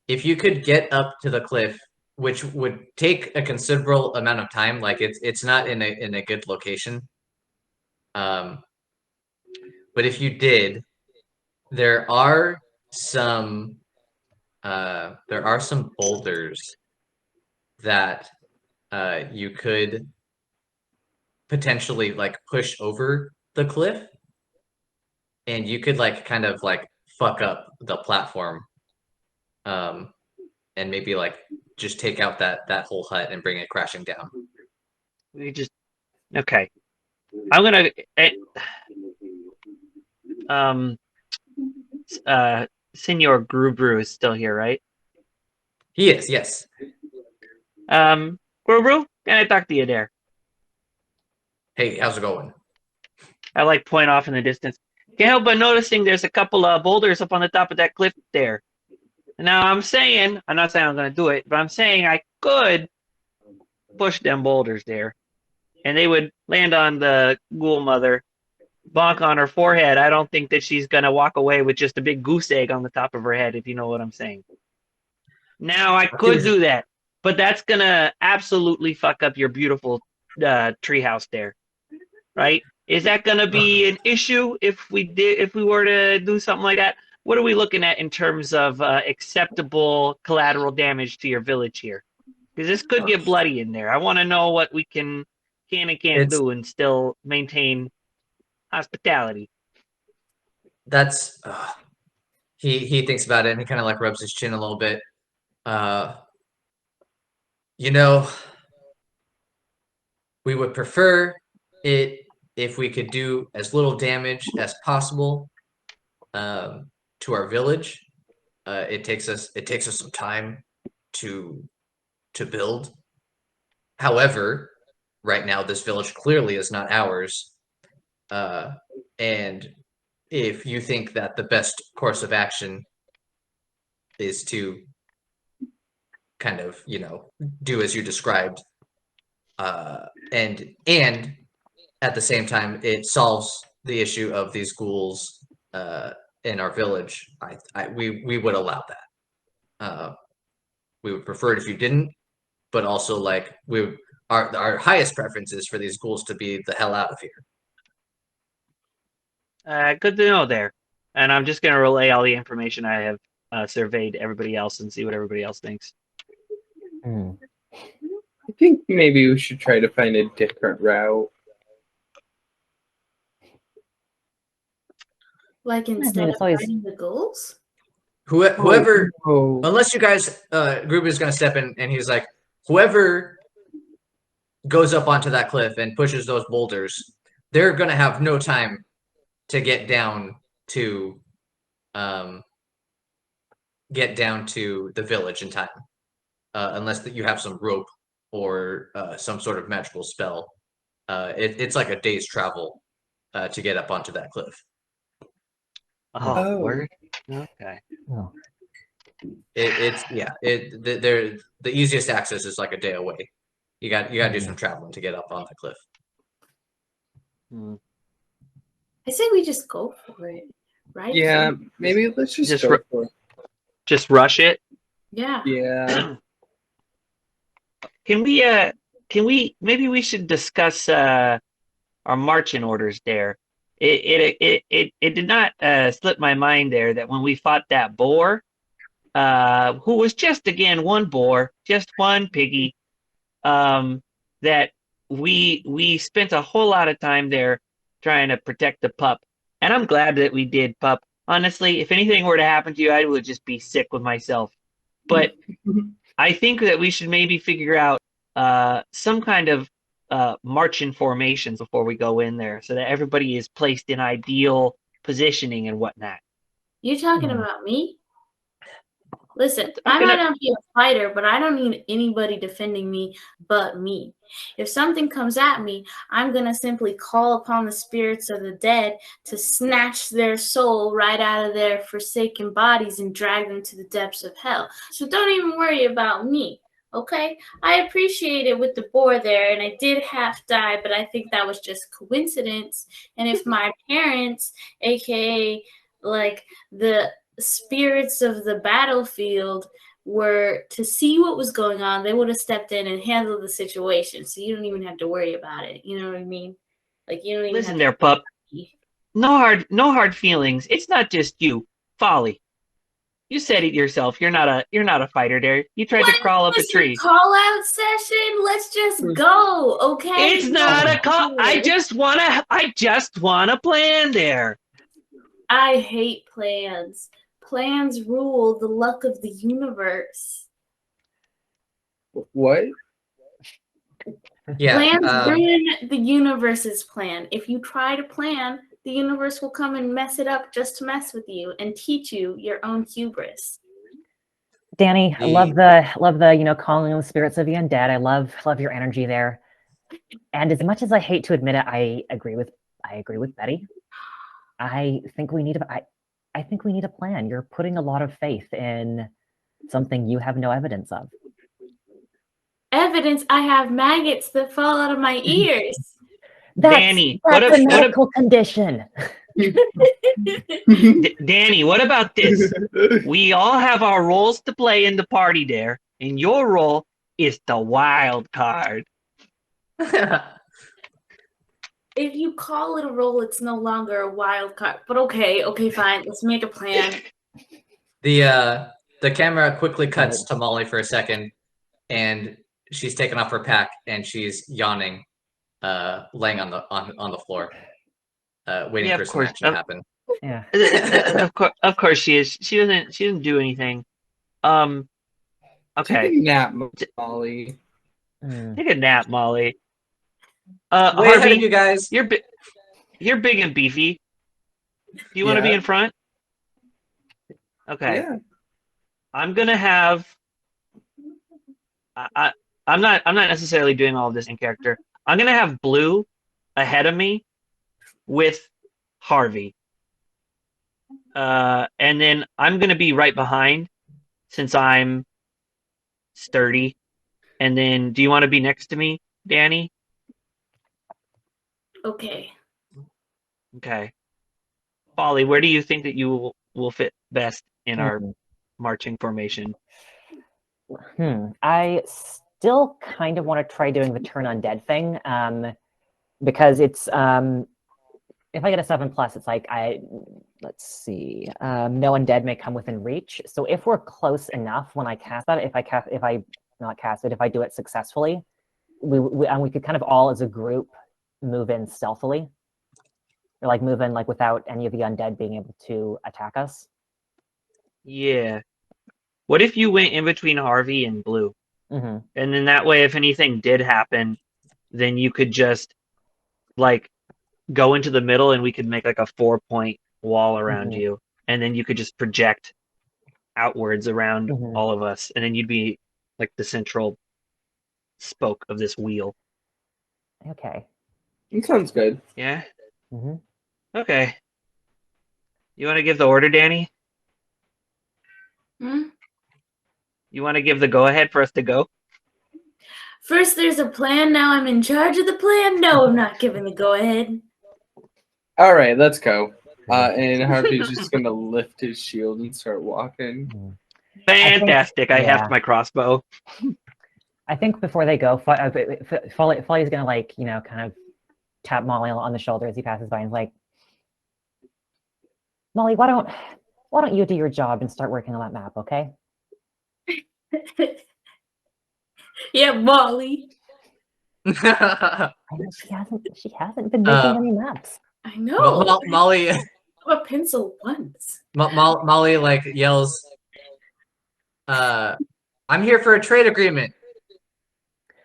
if you could get up to the cliff, which would take a considerable amount of time, like it's not in a good location. But if you did, there are some boulders that you could potentially like push over the cliff, and you could like kind of like fuck up the platform, and maybe like just take out that whole hut and bring it crashing down. Okay. I'm gonna Senor Grubru is still here, right? He is, yes. Grubru, can I talk to you there? Hey, how's it going? I like point off in the distance. Can't help but noticing there's a couple of boulders up on the top of that cliff there. Now I'm not saying I'm gonna do it, but I'm saying I could push them boulders there, and they would land on the ghoul mother, bonk on her forehead. I don't think that she's gonna walk away with just a big goose egg on the top of her head, if you know what I'm saying. Now I could do that, but that's gonna absolutely fuck up your beautiful treehouse there, right? Is that gonna be an issue if we were to do something like that? What are we looking at in terms of acceptable collateral damage to your village here? Because this could get bloody in there. I want to know what we can and can't do and still maintain hospitality. That's he thinks about it and he kind of like rubs his chin a little bit. You know, we would prefer it if we could do as little damage as possible to our village. It takes us some time to build. However, right now this village clearly is not ours. And if you think that the best course of action is to kind of, do as you described, and at the same time it solves the issue of these ghouls in our village, we would allow that. We would prefer it if you didn't, but also like our highest preference is for these ghouls to be the hell out of here. Good to know there. And I'm just going to relay all the information I have surveyed to everybody else and see what everybody else thinks. I think maybe we should try to find a different route. Like instead of fighting the ghouls? Whoever, unless you guys, Gruber is going to step in and he's like, whoever goes up onto that cliff and pushes those boulders, they're going to have no time to get down to the village in time, unless that you have some rope or some sort of magical spell. It's like a day's travel to get up onto that cliff. Oh, word? Okay. Oh. The easiest access is like a day away. You got to do some traveling to get up on the cliff. I say we just go for it, right? Yeah, maybe let's just go for it. Just rush it. Yeah. Yeah. Can we maybe we should discuss our marching orders there. It did not slip my mind there that when we fought that boar, who was just again one boar, just one piggy, that we spent a whole lot of time there trying to protect the pup. And I'm glad that we did, pup. Honestly, if anything were to happen to you, I would just be sick with myself. But I think that we should maybe figure out some kind of marching formations before we go in there so that everybody is placed in ideal positioning and whatnot. You talking about me? Listen, I might not be a fighter, but I don't need anybody defending me but me. If something comes at me, I'm going to simply call upon the spirits of the dead to snatch their soul right out of their forsaken bodies and drag them to the depths of hell. So don't even worry about me, okay? I appreciate it with the boar there, and I did half die, but I think that was just coincidence. And if my parents, aka like the spirits of the battlefield, were to see what was going on, they would have stepped in and handled the situation. So you don't even have to worry about it. You know what I mean? Like you don't even listen have there, pup. No hard feelings. It's not just you, Folly. You said it yourself. You're not a fighter there. You tried to crawl up a tree. Call out session. Let's just go, okay? It's not a call. I just wanna plan there. I hate plans. Plans rule the luck of the universe. What? Yeah. Plans ruin the universe's plan. If you try to plan, the universe will come and mess it up just to mess with you and teach you your own hubris. Danny, I love the calling on the spirits of the undead. I love your energy there. And as much as I hate to admit it, I agree with Betty. I think we need a plan. You're putting a lot of faith in something you have no evidence of. Evidence? I have maggots that fall out of my ears. Danny, that's a medical condition. Danny, what about this? We all have our roles to play in the party there, and your role is the wild card. If you call it a role, it's no longer a wild card. But okay, fine. Let's make a plan. The camera quickly cuts to Molly for a second, and she's taken off her pack and she's yawning, laying on the floor, waiting for some action to happen. Yeah. Of course she is. She doesn't do anything. Okay. Take a nap, Molly. Take a nap, Molly. Way Harvey, ahead of you guys. You're big and beefy. Do you want to be Yeah. in front? Okay. Yeah. I'm gonna have. I'm not necessarily doing all of this in character. I'm gonna have Bleu ahead of me with Harvey. And then I'm gonna be right behind since I'm sturdy. And then do you want to be next to me, Danni? Okay. Okay. Folly, where do you think that you will fit best in our marching formation? I still kind of want to try doing the turn undead thing, because it's if I get a 7+, it's like let's see, no undead may come within reach. So if we're close enough when I cast that, if I do it successfully, we could kind of all as a group move in stealthily, or like move in like without any of the undead being able to attack us. Yeah. What if you went in between Harvey and Bleu? Mm-hmm. And then that way, if anything did happen, then you could just like go into the middle and we could make like a 4-point wall around you. And then you could just project outwards around all of us. And then you'd be like the central spoke of this wheel. Okay. It sounds good. Yeah? Mm-hmm. Okay. You want to give the order, Danni? Hmm? You want to give the go-ahead for us to go? First there's a plan, now I'm in charge of the plan? No, I'm not giving the go-ahead. All right, let's go. And Harvey's just gonna lift his shield and start walking. Fantastic! I have my crossbow. I think before they go, Folly's gonna like kind of tap Molly on the shoulder as he passes by and is like, Molly, why don't you do your job and start working on that map, okay? Yeah, Molly. I know she hasn't been making any maps. I know. Molly. A pencil once. Molly like yells, I'm here for a trade agreement.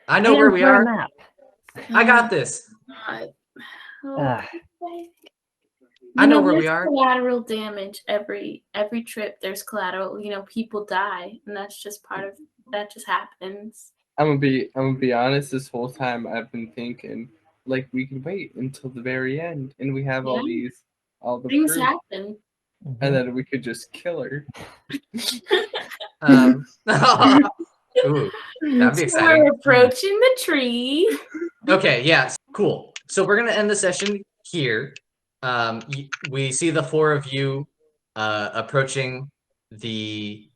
I know where we are. Map. I got this. I know where we are. Collateral damage every trip. There's collateral. People die, and that's just part of that. Just happens. I'm gonna be honest. This whole time I've been thinking, like, we can wait until the very end, and we have all the things proof, happen, and then we could just kill her. Ooh, that'd be exciting. We're approaching the tree. Okay, yeah, cool. So we're gonna end the session here. We see the four of you approaching the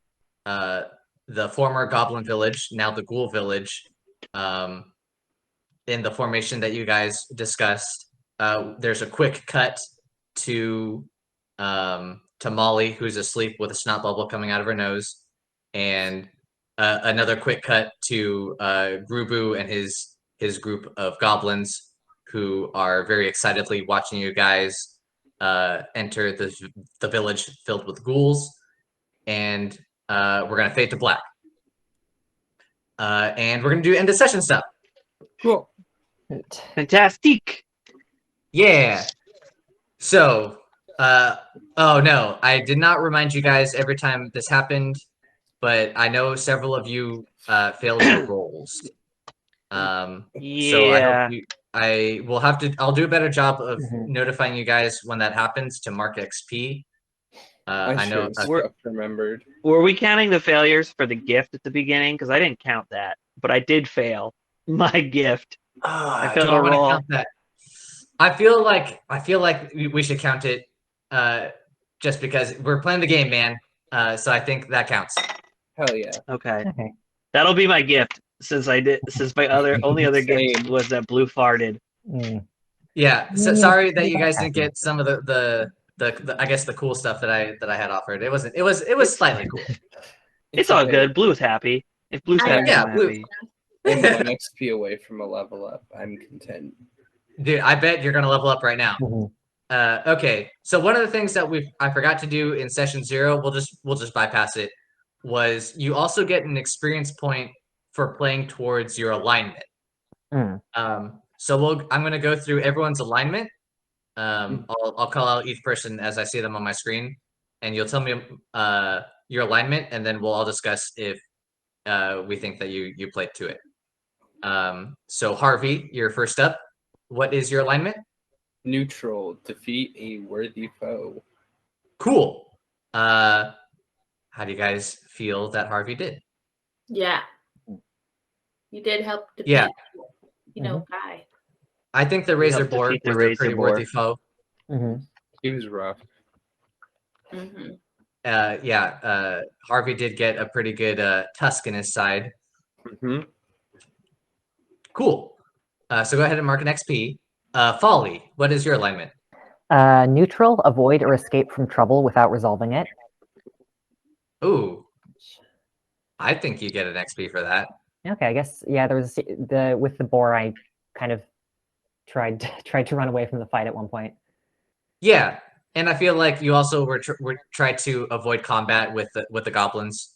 former Goblin village, now the Ghoul village, in the formation that you guys discussed. There's a quick cut to Molly, who's asleep with a snot bubble coming out of her nose, and another quick cut to Grubu and his group of goblins, who are very excitedly watching you guys enter the village filled with ghouls, and we're gonna fade to black. And we're gonna do end of session stuff. Cool. Fantastic. Yeah. So, oh no, I did not remind you guys every time this happened, but I know several of you failed your rolls. So I will have to. I'll do a better job of notifying you guys when that happens to mark XP. I know. Remembered. Were we counting the failures for the gift at the beginning? Because I didn't count that, but I did fail my gift. I failed a roll. Count that. I feel like we should count it, just because we're playing the game, man. So I think that counts. Hell yeah. Okay. That'll be my gift. Since my only other gift was that Bleu farted. Yeah. So sorry that you guys didn't get some of the I guess the cool stuff that I had offered. It was slightly cool. It's all good. Blue's happy. If Blue's happy, I'm happy. I'm 1 XP away from a level up. I'm content. Dude, I bet you're gonna level up right now. Okay. So one of the things that I forgot to do in session 0, we'll just bypass it, was you also get an experience point for playing towards your alignment. So I'm going to go through everyone's alignment. I'll call out each person as I see them on my screen, and you'll tell me your alignment, and then we'll all discuss if we think that you played to it. So Harvey, you're first up. What is your alignment? Neutral. Defeat a worthy foe. Cool. How do you guys feel that Harvey did? Yeah. You did help defeat, guy. I think the Razor Boar was a pretty worthy foe. He was rough. Harvey did get a pretty good tusk in his side. Cool. So go ahead and mark an XP. Folly, what is your alignment? Neutral, avoid or escape from trouble without resolving it. Ooh. I think you get an XP for that. Okay, I guess, yeah, there was with the boar, I kind of tried to run away from the fight at one point. Yeah, and I feel like you also were tried to avoid combat with the goblins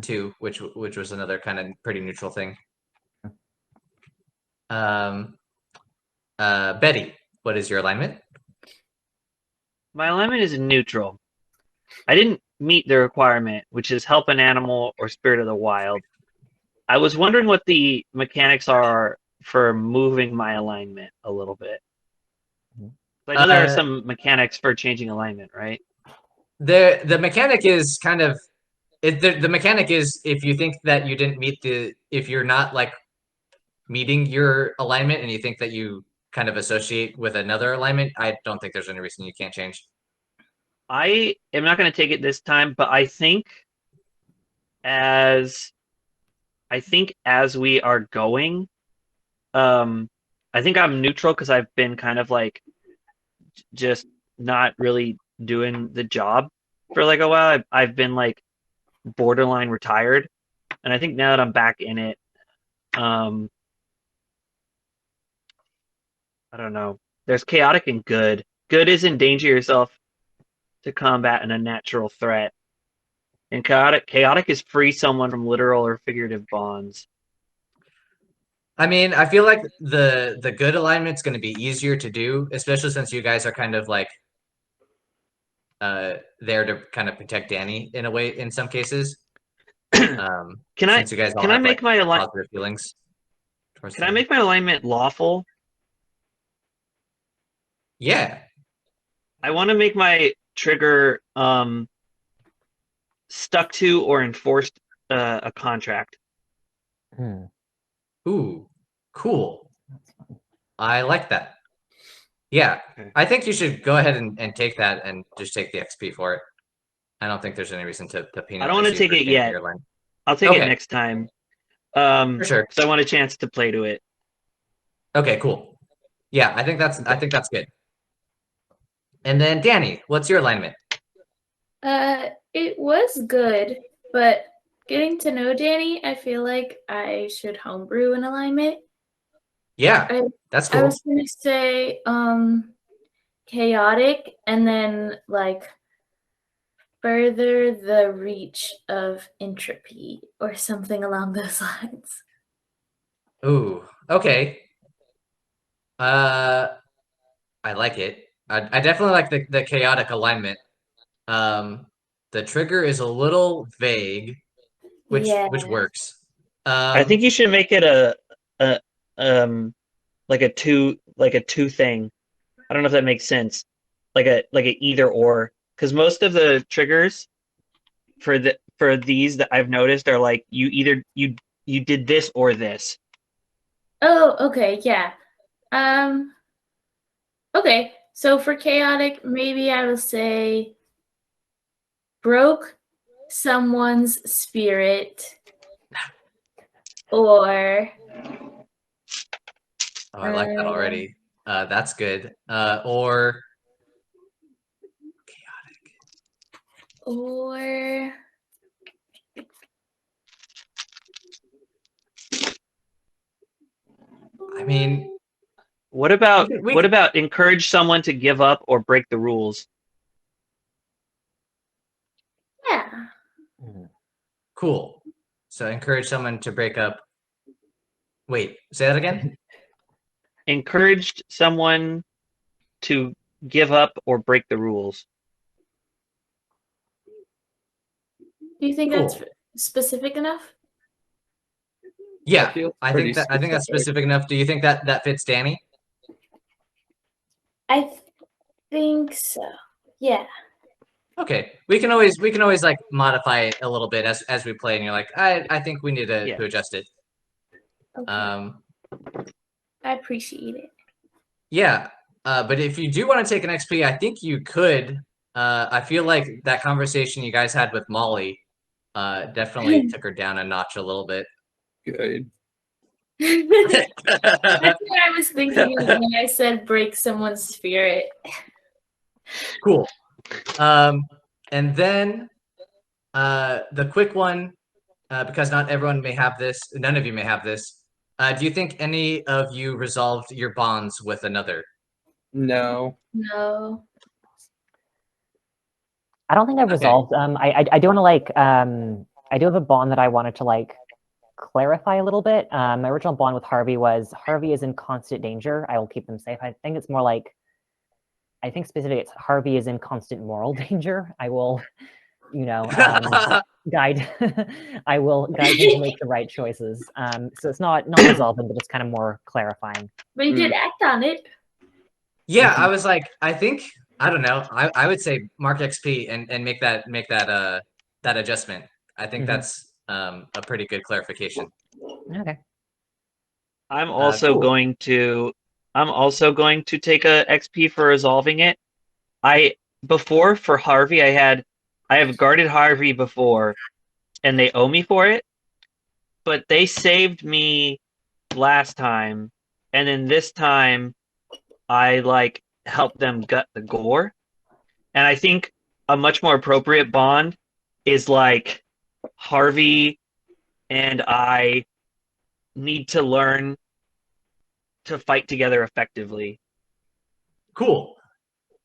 too, which was another kind of pretty neutral thing. Betty, what is your alignment? My alignment is neutral. I didn't meet the requirement, which is help an animal or spirit of the wild. I was wondering what the mechanics are for moving my alignment a little bit. I know there are some mechanics for changing alignment, right? The mechanic is kind of the mechanic is if you think that you didn't meet if you're not like meeting your alignment and you think that you kind of associate with another alignment, I don't think there's any reason you can't change. I am not going to take it this time, but I think as we are going, I think I'm neutral because I've been kind of like just not really doing the job for like a while. I've been like borderline retired, and I think now that I'm back in it, I don't know. There's chaotic and good. Good is endanger yourself to combat an unnatural threat. And chaotic is free someone from literal or figurative bonds. I mean, I feel like the good alignment's going to be easier to do, especially since you guys are kind of like there to kind of protect Danni in a way in some cases. Can I make my alignment positive feelings? Can I make my alignment lawful? Yeah. I want to make my trigger stuck to or enforced a contract. Ooh, cool. I like that. Yeah, okay. I think you should go ahead and take that and just take the XP for it. I don't think there's any reason to penalize. I don't want to take it yet. I'll take it next time. For sure. Because I want a chance to play to it. Okay, cool. Yeah, I think that's good. And then Danni, what's your alignment? It was good, but getting to know Danni, I feel like I should homebrew an alignment. Yeah, that's cool. I was gonna say chaotic and then like further the reach of entropy or something along those lines. Ooh, okay. I like it. I definitely like the chaotic alignment. The trigger is a little vague, which works. I think you should make it like a two thing. I don't know if that makes sense. Like a either or, because most of the triggers for these that I've noticed are like you did this or this. Oh, okay, yeah. Okay, so for chaotic, maybe I will say broke someone's spirit or I like that already. That's good. Or chaotic. Or I mean, what about encourage someone to give up or break the rules? Yeah. Cool. So encourage someone to break up. Wait, say that again? Encouraged someone to give up or break the rules. Do you think Cool. that's specific enough? Yeah, feels I pretty think that's specific enough. Do you think that fits Danny? I think so. Yeah. Okay, we can always like modify it a little bit as we play, and you're like, I think we need to adjust it. Okay. I appreciate it. Yeah, but if you do want to take an XP, I think you could. I feel like that conversation you guys had with Molly definitely took her down a notch a little bit. Good. That's what I was thinking of when I said break someone's spirit. Cool. And then the quick one, because not everyone may have this, none of you may have this. Do you think any of you resolved your bonds with another? No. No. I don't think I've resolved. I do want to like. I do have a bond that I wanted to like clarify a little bit. My original bond with Harvey was Harvey is in constant danger. I will keep them safe. I think it's more like. I think specifically it's Harvey is in constant moral danger. I will, guide. I will guide him to make the right choices. So it's not resolving, but it's kind of more clarifying. But you did act on it. Yeah, I was like, I think I don't know. I would say mark XP and make that adjustment. I think that's a pretty good clarification. Okay. I'm also cool. going to take a XP for resolving it. Before for Harvey, I have guarded Harvey before, and they owe me for it. But they saved me last time, and then this time I like helped them gut the gore. And I think a much more appropriate bond is like Harvey and I need to learn to fight together effectively. Cool.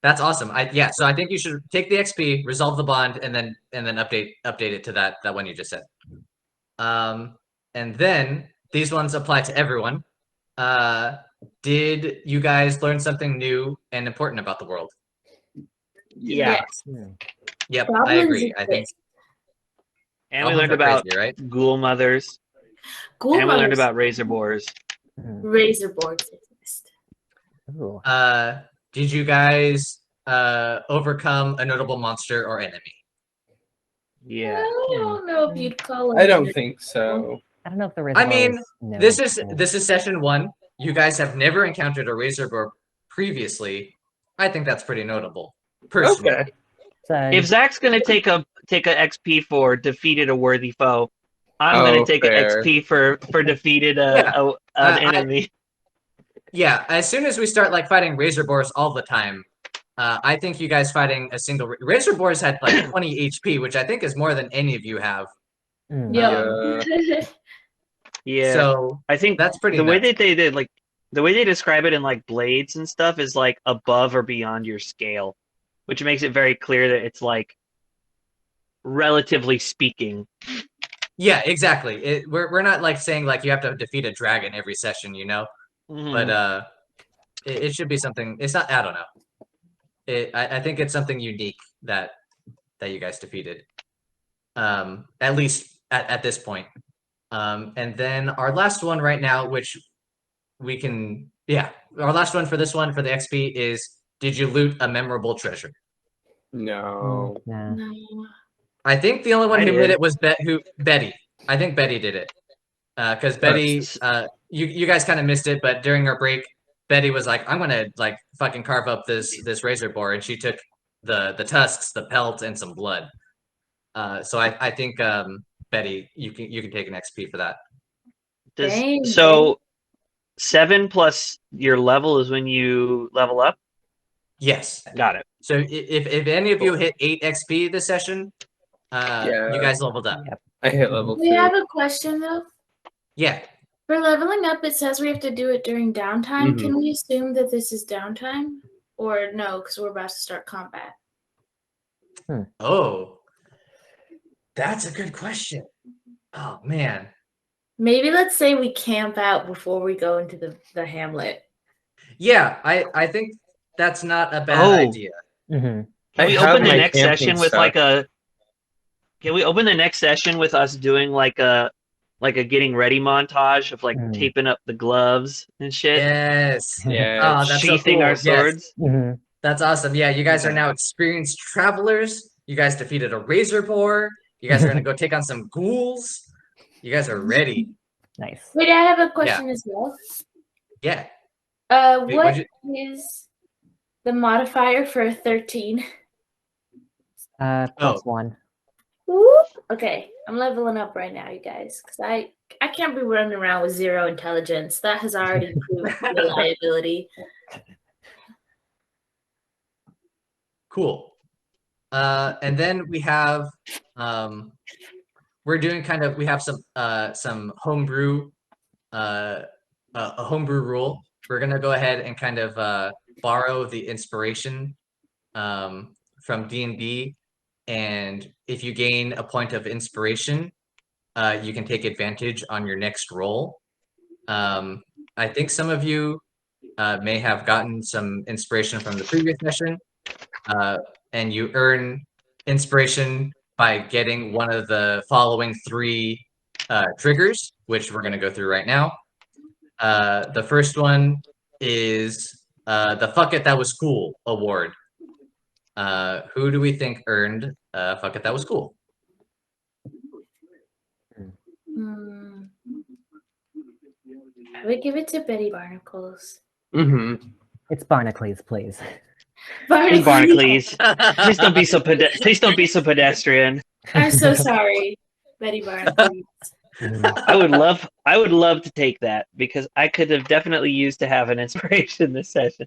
That's awesome. So I think you should take the XP, resolve the bond, and then update it to that one you just said. And then these ones apply to everyone. Did you guys learn something new and important about the world? Yeah. Yes. Yep, Goblins I agree. I think. exist. And we learned about crazy, right? ghoul mothers. Ghoul And we learned mothers. about razor boars. Razor boards exist. Ooh. Did you guys overcome a notable monster or enemy? Yeah. I don't know if you'd call it. I don't think so. I don't know if the I mean, this is this session 1. You guys have never encountered a razor boar previously. I think that's pretty notable. Personally. Okay. If Zach's gonna take a XP for defeated a worthy foe, I'm gonna take an XP for defeated an enemy. Yeah, as soon as we start like fighting razor boars all the time, I think you guys fighting a single razor boars had like 20 HP, which I think is more than any of you have. Yeah. Yeah. So I think that's pretty. The way that they did, like the way they describe it in like blades and stuff, is like above or beyond your scale, which makes it very clear that it's like relatively speaking. Yeah, exactly. We're not like saying like you have to defeat a dragon every session, you know. But it should be something. It's not. I don't know. I think it's something unique that you guys defeated. At least at this point. And then our last one right now, which we can, our last one for this one for the XP is: did you loot a memorable treasure? No. No. I think the only one who did it was Betty. I think Betty did it. Because Betty, you guys kind of missed it, but during our break, Betty was like, "I'm gonna like fucking carve up this razor boar," and she took the tusks, the pelt, and some blood. So I think Betty, you can take an XP for that. So 7 plus your level is when you level up? Yes. Got it. So if any of you hit 8 XP this session, you guys leveled up. Yep. I hit level 2. We have a question though. Yeah. For leveling up, it says we have to do it during downtime. Can we assume that this is downtime? Or no, because we're about to start combat? Oh. That's a good question. Oh man. Maybe let's say we camp out before we go into the hamlet. Yeah, I think that's not a bad Oh. idea. Mm-hmm. Can we I have open the my next camping session with stuff. like a? Can we open the next session with us doing like a getting ready montage of like taping up the gloves and shit? Yes. Yeah. Oh, that's so Sheathing cool. our Yes. swords. Mm-hmm. That's awesome. Yeah, you guys are now experienced travelers. You guys defeated a razor boar. You guys are gonna go take on some ghouls. You guys are ready. Nice. Wait, I have a question as well. Yeah. Wait, What is the modifier for a 13? +1. Whoop. Okay, I'm leveling up right now, you guys, because I can't be running around with 0 intelligence. That has already proved reliability. Cool. And then we have we're doing we have some homebrew a homebrew rule. We're gonna go ahead and kind of borrow the inspiration from D&D, and if you gain a point of inspiration, you can take advantage on your next roll. I think some of you may have gotten some inspiration from the previous session, and you earn inspiration by getting one of the following 3 triggers, which we're going to go through right now. The first one is the Fuck It That Was Cool award. Who do we think earned Fuck It That Was Cool? I would give it to Betty Barnacles. Mm-hmm. It's Barnacles, please. Barnacles. Please don't be so pedestrian. I'm so sorry, Betty Barnacles. I would love to take that because I could have definitely used to have an inspiration this session.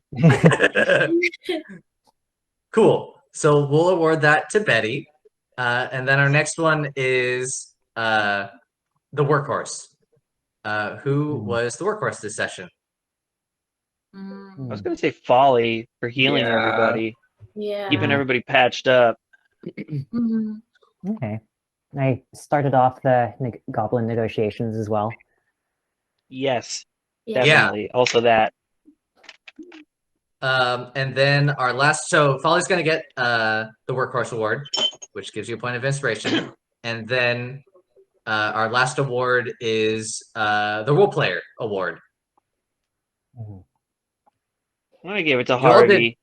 Cool. So we'll award that to Betty. And then our next one is the workhorse. Who was the workhorse this session? I was going to say Folly for healing everybody. Yeah. Keeping everybody patched up. Okay. I started off the Goblin negotiations as well. Yes, Yeah. definitely. Also that. And then our last, so Folly's going to get the workhorse award, which gives you a point of inspiration. And then our last award is the role player award. Mhm. I'm gonna give it to You all did- Harvey.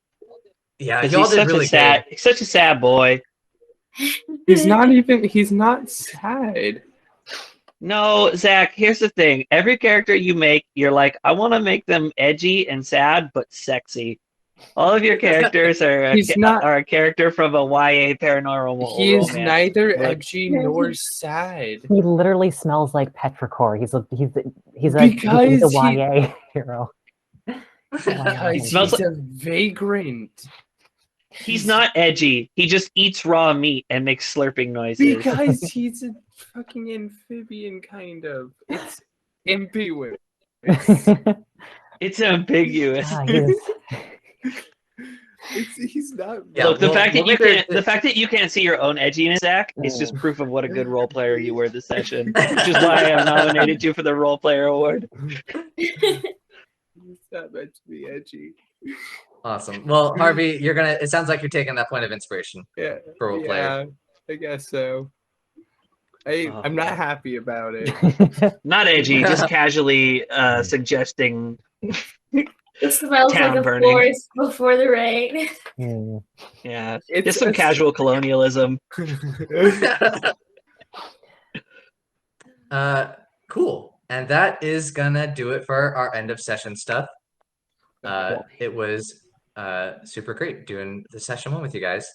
Yeah, Because y'all he's did such really he's such a sad boy. He's not sad. No, Zach, here's the thing. Every character you make, you're like, I want to make them edgy and sad, but sexy. All of your characters are a character from a YA paranormal He is romance. neither edgy nor sad. He literally smells like petrichor. He's a YA hero. Because He smells he's a vagrant. He's not edgy. He just eats raw meat and makes slurping noises. Because he's a fucking amphibian, kind of. It's ambiguous. It's ambiguous. He's not. Yeah, Look, the fact that you can't see your own edginess, Zach, is just proof of what a good role player you were this session. Which is why I nominated you for the role player award. He's not meant to be edgy. Awesome. Well, Harvey, it sounds like you're taking that point of inspiration for role player. I guess so. I'm not happy about it. Not edgy, just casually suggesting It smells town like a burning. forest before the rain. Yeah, It's just some casual colonialism. Cool. And that is gonna do it for our end of session stuff. It was super great doing the session 1 with you guys.